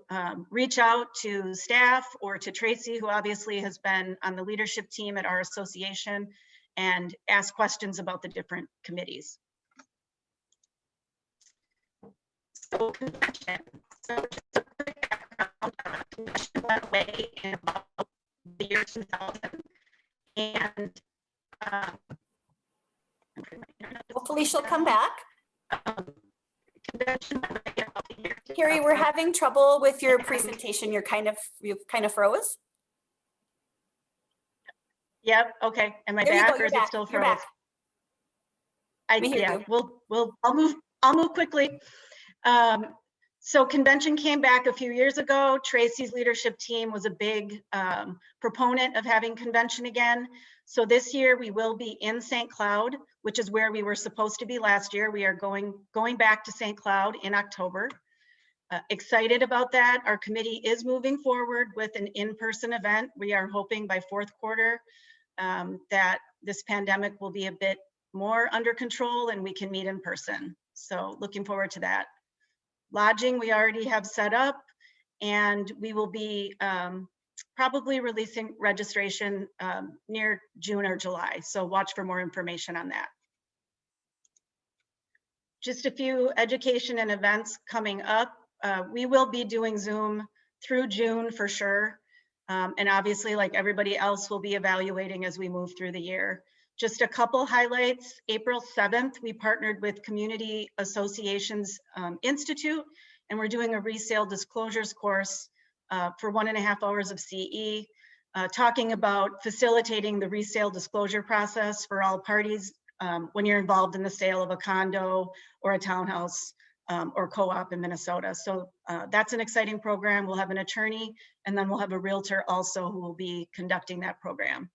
reach out to staff or to Tracy, who obviously has been on the leadership team at our association, and ask questions about the different committees. So convention. So just a quick background, convention went away in about the year 2000. And Hopefully she'll come back. Convention went away in about the year 2000. Carrie, we're having trouble with your presentation. You kind of froze. Yep. Okay. Am I There you back, go, or you're is it back, still you're froze? back. I, We hear yeah. you. I'll move quickly. So convention came back a few years ago. Tracy's leadership team was a big proponent of having convention again. So this year we will be in St. Cloud, which is where we were supposed to be last year. We are going back to St. Cloud in October. Excited about that. Our committee is moving forward with an in-person event. We are hoping by fourth quarter that this pandemic will be a bit more under control and we can meet in person. So looking forward to that. Lodging we already have set up, and we will be probably releasing registration near June or July. So watch for more information on that. Just a few education and events coming up. We will be doing Zoom through June for sure. And obviously, like everybody else, we'll be evaluating as we move through the year. Just a couple highlights. April 7th, we partnered with Community Associations Institute, and we're doing a resale disclosures course for 1.5 hours of CE, talking about facilitating the resale disclosure process for all parties when you're involved in the sale of a condo or a townhouse or co-op in Minnesota. So that's an exciting program. We'll have an attorney, and then we'll have a realtor also who will be conducting that program.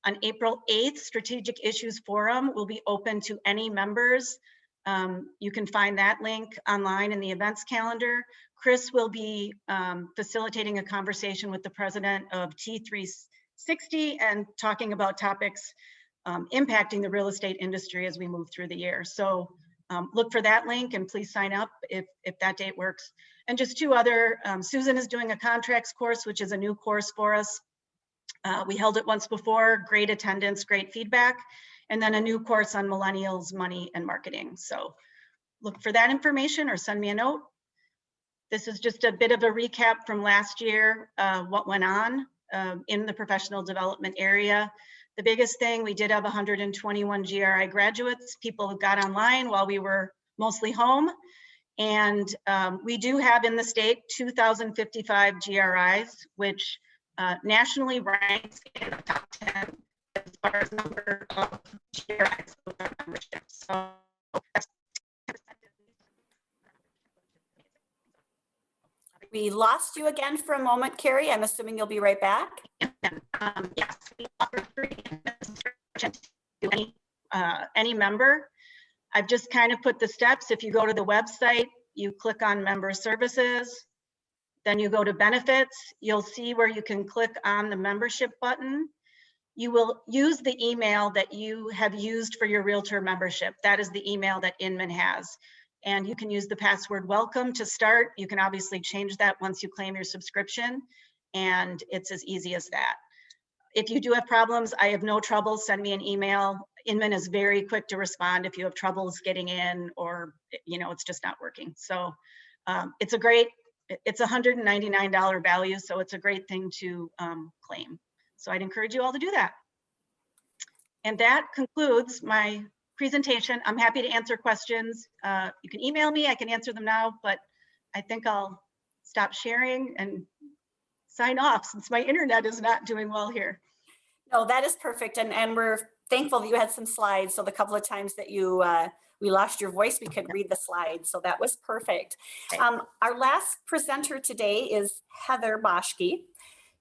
On April 8th, Strategic Issues Forum will be open to any members. You can find that link online in the events calendar. Chris will be facilitating a conversation with the president of T360 and talking about topics impacting the real estate industry as we move through the year. So look for that link and please sign up if that date works. And just 2 other, Susan is doing a contracts course, which is a new course for us. We held it once before, great attendance, great feedback, and then a new course on millennials, money, and marketing. So look for that information or send me a note. This is just a bit of a recap from last year, what went on in the professional development area. The biggest thing, we did have 121 GRI graduates, people who got online while we were mostly home. And we do have in the state 2,055 GRIs, which nationally ranks in the top 10 as far as number of GRIs with our membership. So that's We lost you again for a moment, Carrie. I'm assuming you'll be right back. yes, we offer free to any member. I've just kind of put the steps. If you go to the website, you click on member services, then you go to benefits. You'll see where you can click on the membership button. You will use the email that you have used for your realtor membership. That is the email that Inman has. And you can use the password welcome to start. You can obviously change that once you claim your subscription, and it's as easy as that. If you do have problems, I have no trouble, send me an email. Inman is very quick to respond if you have troubles getting in or, you know, it's just not working. So it's a $199 value, so it's a great thing to claim. So I'd encourage you all to do that. And that concludes my presentation. I'm happy to answer questions. You can email me, I can answer them now, but I think I'll stop sharing and sign off since my internet is not doing well here. No, that is perfect. And we're thankful that you had some slides. So the couple of times that you we lost your voice, we could read the slides. So that was perfect. Okay. Our last presenter today is Heather Boshke.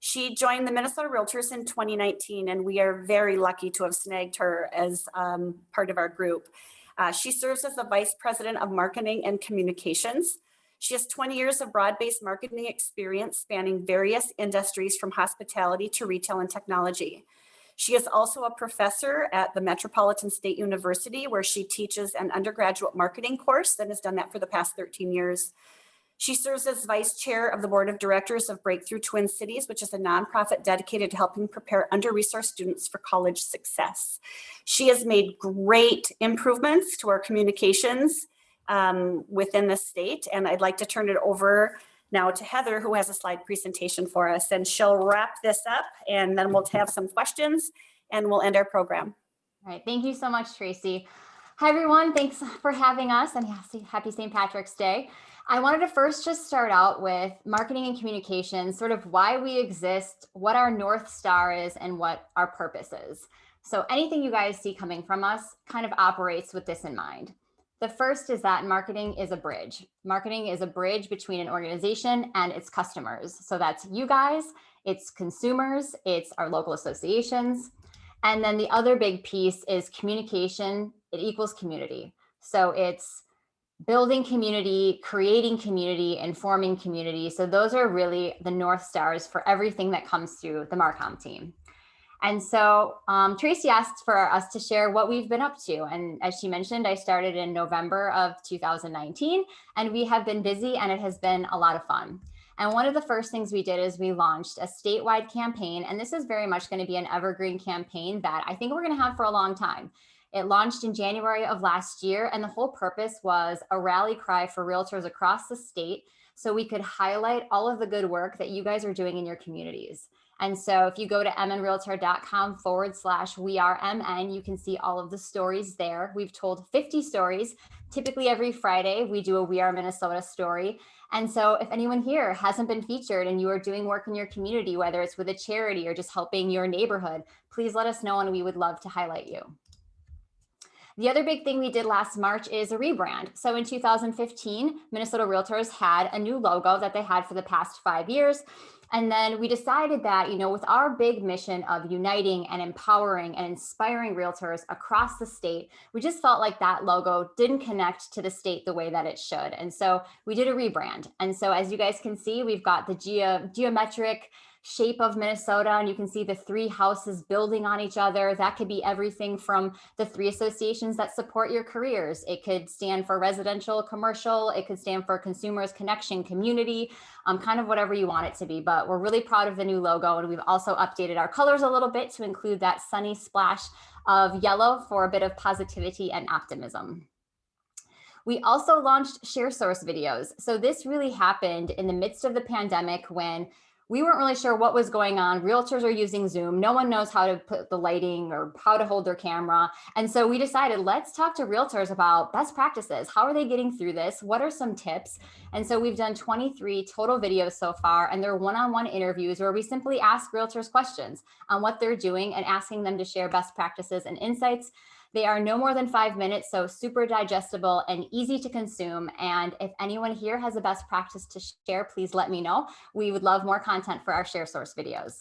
She joined the Minnesota Realtors in 2019, and we are very lucky to have snagged her as part of our group. She serves as the Vice President of Marketing and Communications. She has 20 years of broad-based marketing experience spanning various industries from hospitality to retail and technology. She is also a professor at the Metropolitan State University, where she teaches an undergraduate marketing course and has done that for the past 13 years. She serves as vice chair of the board of directors of Breakthrough Twin Cities, which is a nonprofit dedicated to helping prepare under-resourced students for college success. She has made great improvements to our communications within the state, and I'd like to turn it over now to Heather, who has a slide presentation for us, and she'll wrap this up, and then we'll have some questions, and we'll end our program. All right, thank you so much, Tracy. Hi, everyone. Thanks for having us, and happy St. Patrick's Day. I wanted to first just start out with marketing and communications, sort of why we exist, what our North Star is, and what our purpose is. So anything you guys see coming from us kind of operates with this in mind. The first is that marketing is a bridge. Marketing is a bridge between an organization and its customers. So that's you guys, it's consumers, it's our local associations. And then the other big piece is communication. It equals community. So it's building community, creating community, informing community. So those are really the North Stars for everything that comes through the Marcom team. And so Tracy asked for us to share what we've been up to. And as she mentioned, I started in November of 2019, and we have been busy, and it has been a lot of fun. And one of the first things we did is we launched a statewide campaign. And this is very much going to be an evergreen campaign that I think we're going to have for a long time. It launched in January of last year, and the whole purpose was a rally cry for realtors across the state so we could highlight all of the good work that you guys are doing in your communities. And so if you go to mnrealtor.com/wearemn, you can see all of the stories there. We've told 50 stories. Typically every Friday, we do a We Are Minnesota story. And so if anyone here hasn't been featured and you are doing work in your community, whether it's with a charity or just helping your neighborhood, please let us know and we would love to highlight you. The other big thing we did last March is a rebrand. So in 2015, Minnesota Realtors had a new logo that they had for the past 5 years. And then we decided that, you know, with our big mission of uniting and empowering and inspiring realtors across the state, we just felt like that logo didn't connect to the state the way that it should. And so we did a rebrand. And so as you guys can see, we've got the geometric shape of Minnesota, and you can see the three houses building on each other. That could be everything from the three associations that support your careers. It could stand for residential, commercial. It could stand for consumers, connection, community, kind of whatever you want it to be. But we're really proud of the new logo, and we've also updated our colors a little bit to include that sunny splash of yellow for a bit of positivity and optimism. We also launched share source videos. So this really happened in the midst of the pandemic when we weren't really sure what was going on. Realtors are using Zoom. No one knows how to put the lighting or how to hold their camera. And so we decided, let's talk to realtors about best practices. How are they getting through this? What are some tips? And so we've done 23 total videos so far, and they're one-on-one interviews where we simply ask realtors questions on what they're doing and asking them to share best practices and insights. They are no more than 5 minutes, so super digestible and easy to consume. And if anyone here has a best practice to share, please let me know. We would love more content for our share source videos.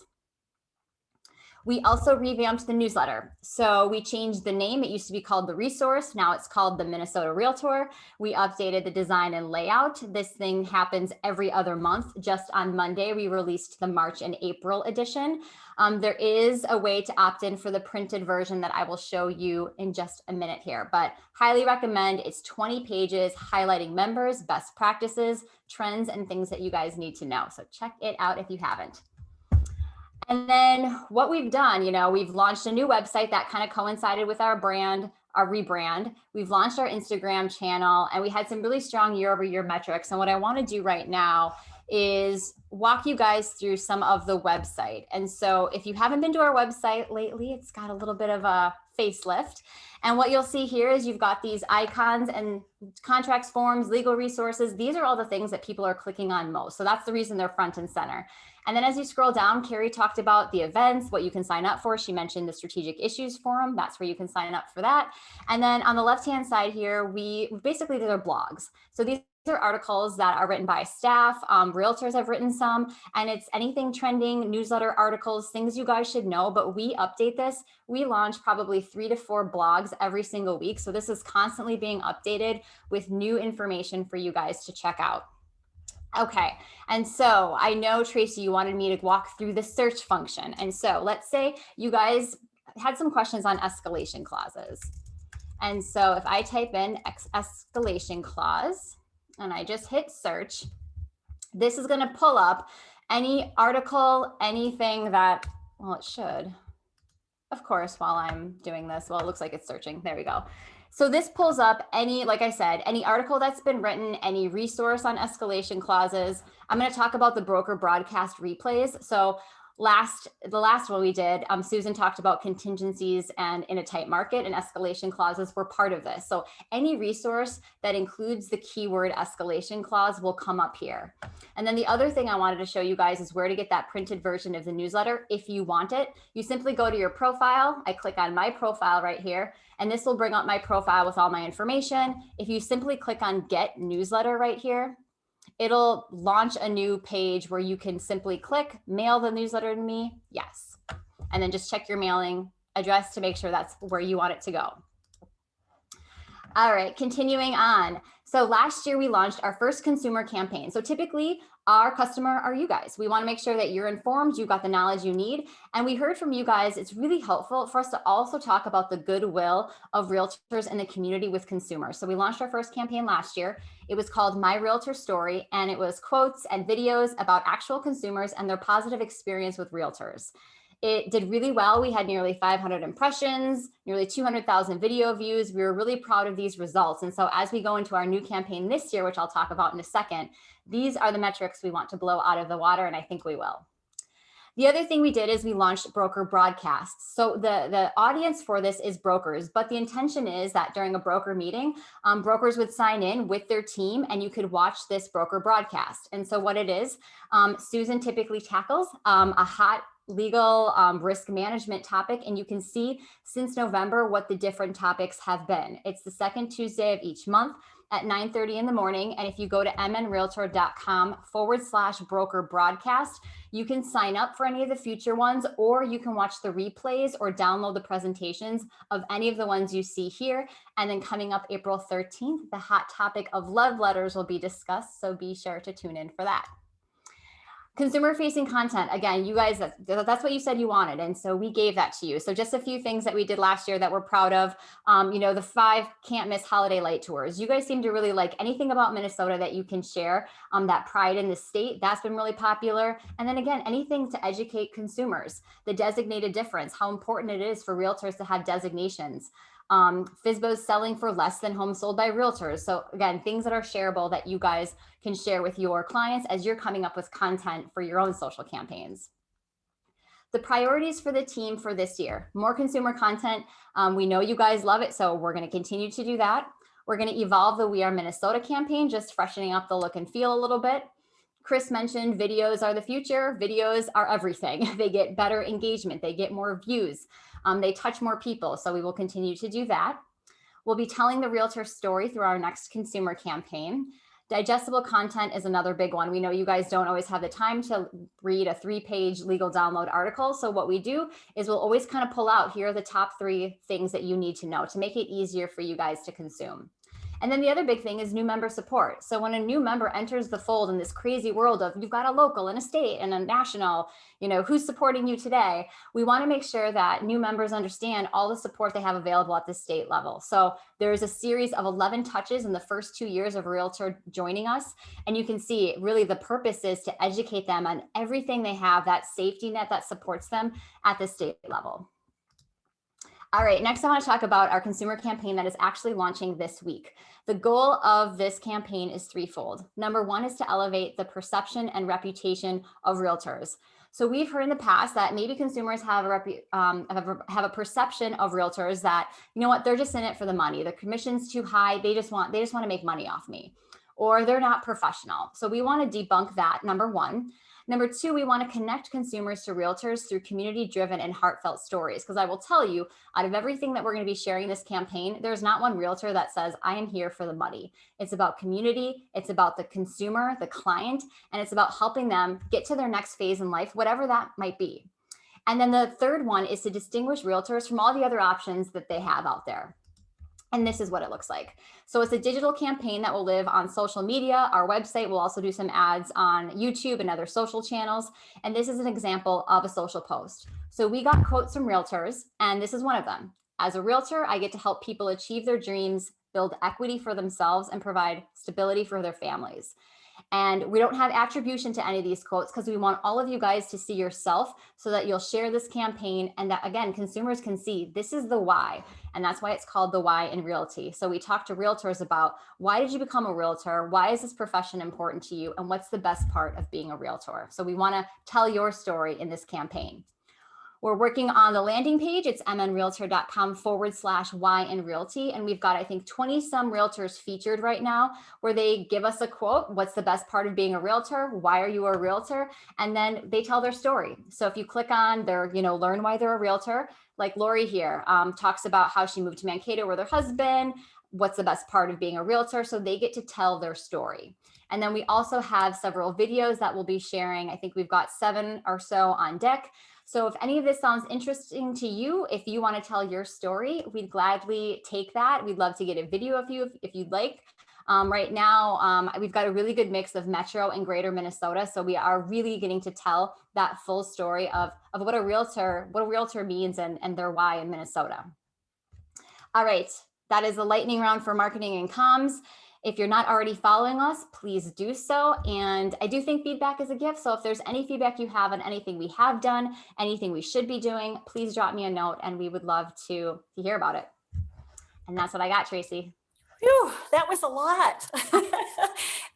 We also revamped the newsletter. So we changed the name. It used to be called The Resource. Now it's called the Minnesota Realtor. We updated the design and layout. This thing happens every other month. Just on Monday, we released the March and April edition. There is a way to opt in for the printed version that I will show you in just a minute here, but highly recommend. It's 20 pages highlighting members, best practices, trends, and things that you guys need to know. So check it out if you haven't. And then what we've done, we've launched a new website that kind of coincided with our brand, our rebrand. We've launched our Instagram channel, and we had some really strong year-over-year metrics. And what I want to do right now is walk you guys through some of the website. And so if you haven't been to our website lately, it's got a little bit of a facelift. And what you'll see here is you've got these icons and contracts, forms, legal resources. These are all the things that people are clicking on most. So that's the reason they're front and center. And then as you scroll down, Carrie talked about the events, what you can sign up for. She mentioned the Strategic Issues Forum. That's where you can sign up for that. And then on the left-hand side here, these are blogs. So these are articles that are written by staff. Realtors have written some, and it's anything trending, newsletter articles, things you guys should know, but we update this. We launch probably 3 to 4 blogs every single week. So this is constantly being updated with new information for you guys to check out. Okay, and so I know, Tracy, you wanted me to walk through the search function. And so let's say you guys had some questions on escalation clauses. And so if I type in escalation clause and I just hit search, this is going to pull up any article, anything that, well, it should, of course, while I'm doing this. Well, it looks like it's searching. There we go. So this pulls up any, like I said, any article that's been written, any resource on escalation clauses. I'm going to talk about the broker broadcast replays. So the last one we did, Susan talked about contingencies and in a tight market, and escalation clauses were part of this. So any resource that includes the keyword escalation clause will come up here. And then the other thing I wanted to show you guys is where to get that printed version of the newsletter. If you want it, you simply go to your profile. I click on my profile right here, and this will bring up my profile with all my information. If you simply click on Get Newsletter right here, it'll launch a new page where you can simply click mail the newsletter to me. Yes. And then just check your mailing address to make sure that's where you want it to go. All right, continuing on. So last year we launched our first consumer campaign. So typically our customer are you guys. We want to make sure that you're informed, you've got the knowledge you need. And we heard from you guys, it's really helpful for us to also talk about the goodwill of realtors in the community with consumers. So we launched our first campaign last year. It was called My Realtor Story, and it was quotes and videos about actual consumers and their positive experience with realtors. It did really well. We had nearly 500 impressions, nearly 200,000 video views. We were really proud of these results. And so as we go into our new campaign this year, which I'll talk about in a second, these are the metrics we want to blow out of the water, and I think we will. The other thing we did is we launched broker broadcasts. So the audience for this is brokers, but the intention is that during a broker meeting, brokers would sign in with their team and you could watch this broker broadcast. And so what it is, Susan typically tackles a hot legal risk management topic, and you can see since November what the different topics have been. It's the second Tuesday of each month at 9:30 in the morning. And if you go to mnrealtor.com/broker broadcast, you can sign up for any of the future ones, or you can watch the replays or download the presentations of any of the ones you see here. And then coming up April 13th, the hot topic of love letters will be discussed. So be sure to tune in for that. Consumer facing content. Again, you guys, that's what you said you wanted. And so we gave that to you. So just a few things that we did last year that we're proud of. The 5 can't miss holiday light tours. You guys seem to really like anything about Minnesota that you can share, that pride in the state. That's been really popular. And then again, anything to educate consumers, the designated difference, how important it is for realtors to have designations. FSBOs selling for less than homes sold by realtors. So again, things that are shareable that you guys can share with your clients as you're coming up with content for your own social campaigns. The priorities for the team for this year: more consumer content. We know you guys love it, so we're going to continue to do that. We're going to evolve the We Are Minnesota campaign, just freshening up the look and feel a little bit. Chris mentioned videos are the future. Videos are everything. They get better engagement. They get more views. They touch more people. So we will continue to do that. We'll be telling the realtor story through our next consumer campaign. Digestible content is another big one. We know you guys don't always have the time to read a 3-page legal download article. So what we do is we'll always kind of pull out, here are the top 3 things that you need to know to make it easier for you guys to consume. And then the other big thing is new member support. So when a new member enters the fold in this crazy world of you've got a local and a state and a national, who's supporting you today, we want to make sure that new members understand all the support they have available at the state level. So there's a series of 11 touches in the first 2 years of Realtor joining us. And you can see really the purpose is to educate them on everything they have, that safety net that supports them at the state level. All right, next I want to talk about our consumer campaign that is actually launching this week. The goal of this campaign is threefold. Number one is to elevate the perception and reputation of realtors. So we've heard in the past that maybe consumers have a perception of realtors that, they're just in it for the money. The commission's too high. They just want to make money off me, or they're not professional. So we want to debunk that, number one. Number two, we want to connect consumers to realtors through community-driven and heartfelt stories. Because I will tell you, out of everything that we're going to be sharing this campaign, there's not one realtor that says, I am here for the money. It's about community, it's about the consumer, the client, and it's about helping them get to their next phase in life, whatever that might be. And then the third one is to distinguish realtors from all the other options that they have out there. And this is what it looks like. So it's a digital campaign that will live on social media. Our website will also do some ads on YouTube and other social channels. And this is an example of a social post. So we got quotes from realtors, and this is one of them. As a realtor, I get to help people achieve their dreams, build equity for themselves, and provide stability for their families. And we don't have attribution to any of these quotes because we want all of you guys to see yourself so that you'll share this campaign and that, again, consumers can see this is the why. And that's why it's called the why in realty. So we talk to realtors about why did you become a realtor? Why is this profession important to you? And what's the best part of being a realtor? So we want to tell your story in this campaign. We're working on the landing page. It's mnrealtor.com/why in realty. And we've got, I think, 20 some realtors featured right now where they give us a quote. What's the best part of being a realtor? Why are you a realtor? And then they tell their story. So if you click on their, learn why they're a realtor, like Lori here talks about how she moved to Mankato with her husband. What's the best part of being a realtor? So they get to tell their story. And then we also have several videos that we'll be sharing. I think we've got 7 or so on deck. So if any of this sounds interesting to you, if you want to tell your story, we'd gladly take that. We'd love to get a video of you if you'd like. Right now, we've got a really good mix of Metro and Greater Minnesota. So we are really getting to tell that full story of what a realtor means and their why in Minnesota. All right, that is the lightning round for marketing and comms. If you're not already following us, please do so. And I do think feedback is a gift. So if there's any feedback you have on anything we have done, anything we should be doing, please drop me a note and we would love to hear about it. And that's what I got, Tracy. Whew, that was a lot.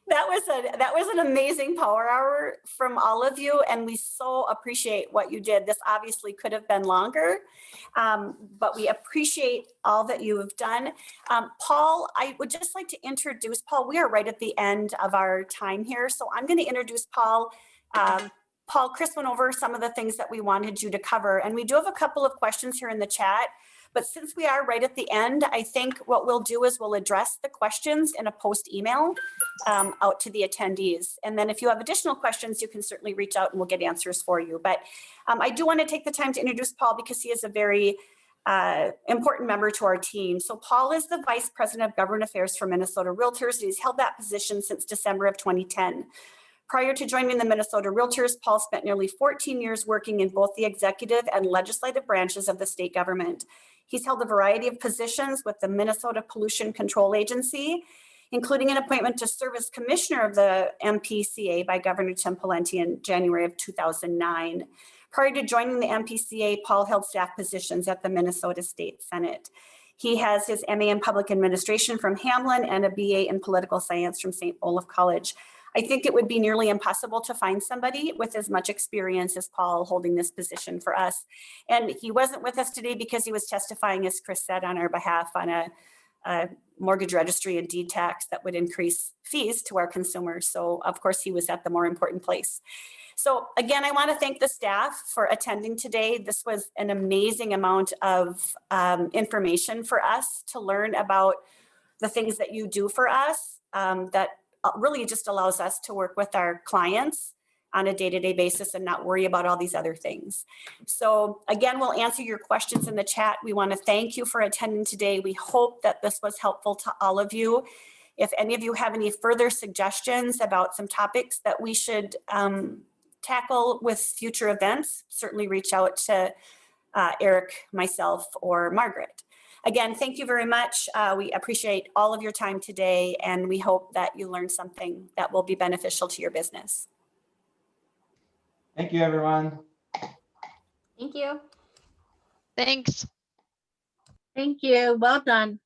That was an amazing power hour from all of you, and we so appreciate what you did. This obviously could have been longer, but we appreciate all that you have done. Paul, I would just like to introduce Paul. We are right at the end of our time here, so I'm going to introduce Paul. Paul, Chris went over some of the things that we wanted you to cover, and we do have a couple of questions here in the chat. But since we are right at the end, I think what we'll do is we'll address the questions in a post email out to the attendees. And then if you have additional questions, you can certainly reach out and we'll get answers for you. But I do want to take the time to introduce Paul because he is a very important member to our team. So Paul is the Vice President of Government Affairs for Minnesota Realtors. He's held that position since December of 2010. Prior to joining the Minnesota Realtors, Paul spent nearly 14 years working in both the executive and legislative branches of the state government. He's held a variety of positions with the Minnesota Pollution Control Agency, including an appointment to serve as commissioner of the MPCA by Governor Tim Pawlenty in January of 2009. Prior to joining the MPCA, Paul held staff positions at the Minnesota State Senate. He has his MA in Public Administration from Hamlin and a BA in Political Science from St. Olaf College. I think it would be nearly impossible to find somebody with as much experience as Paul holding this position for us. And he wasn't with us today because he was testifying, as Chris said, on our behalf on a mortgage registry and deed tax that would increase fees to our consumers. So of course he was at the more important place. So again, I want to thank the staff for attending today. This was an amazing amount of information for us to learn about the things that you do for us that really just allows us to work with our clients on a day-to-day basis and not worry about all these other things. So again, we'll answer your questions in the chat. We want to thank you for attending today. We hope that this was helpful to all of you. If any of you have any further suggestions about some topics that we should tackle with future events, certainly reach out to Eric, myself, or Margaret. Again, thank you very much. We appreciate all of your time today, and we hope that you learned something that will be beneficial to your business. Thank you, everyone. Thank you. Thanks. Thank you. Well done.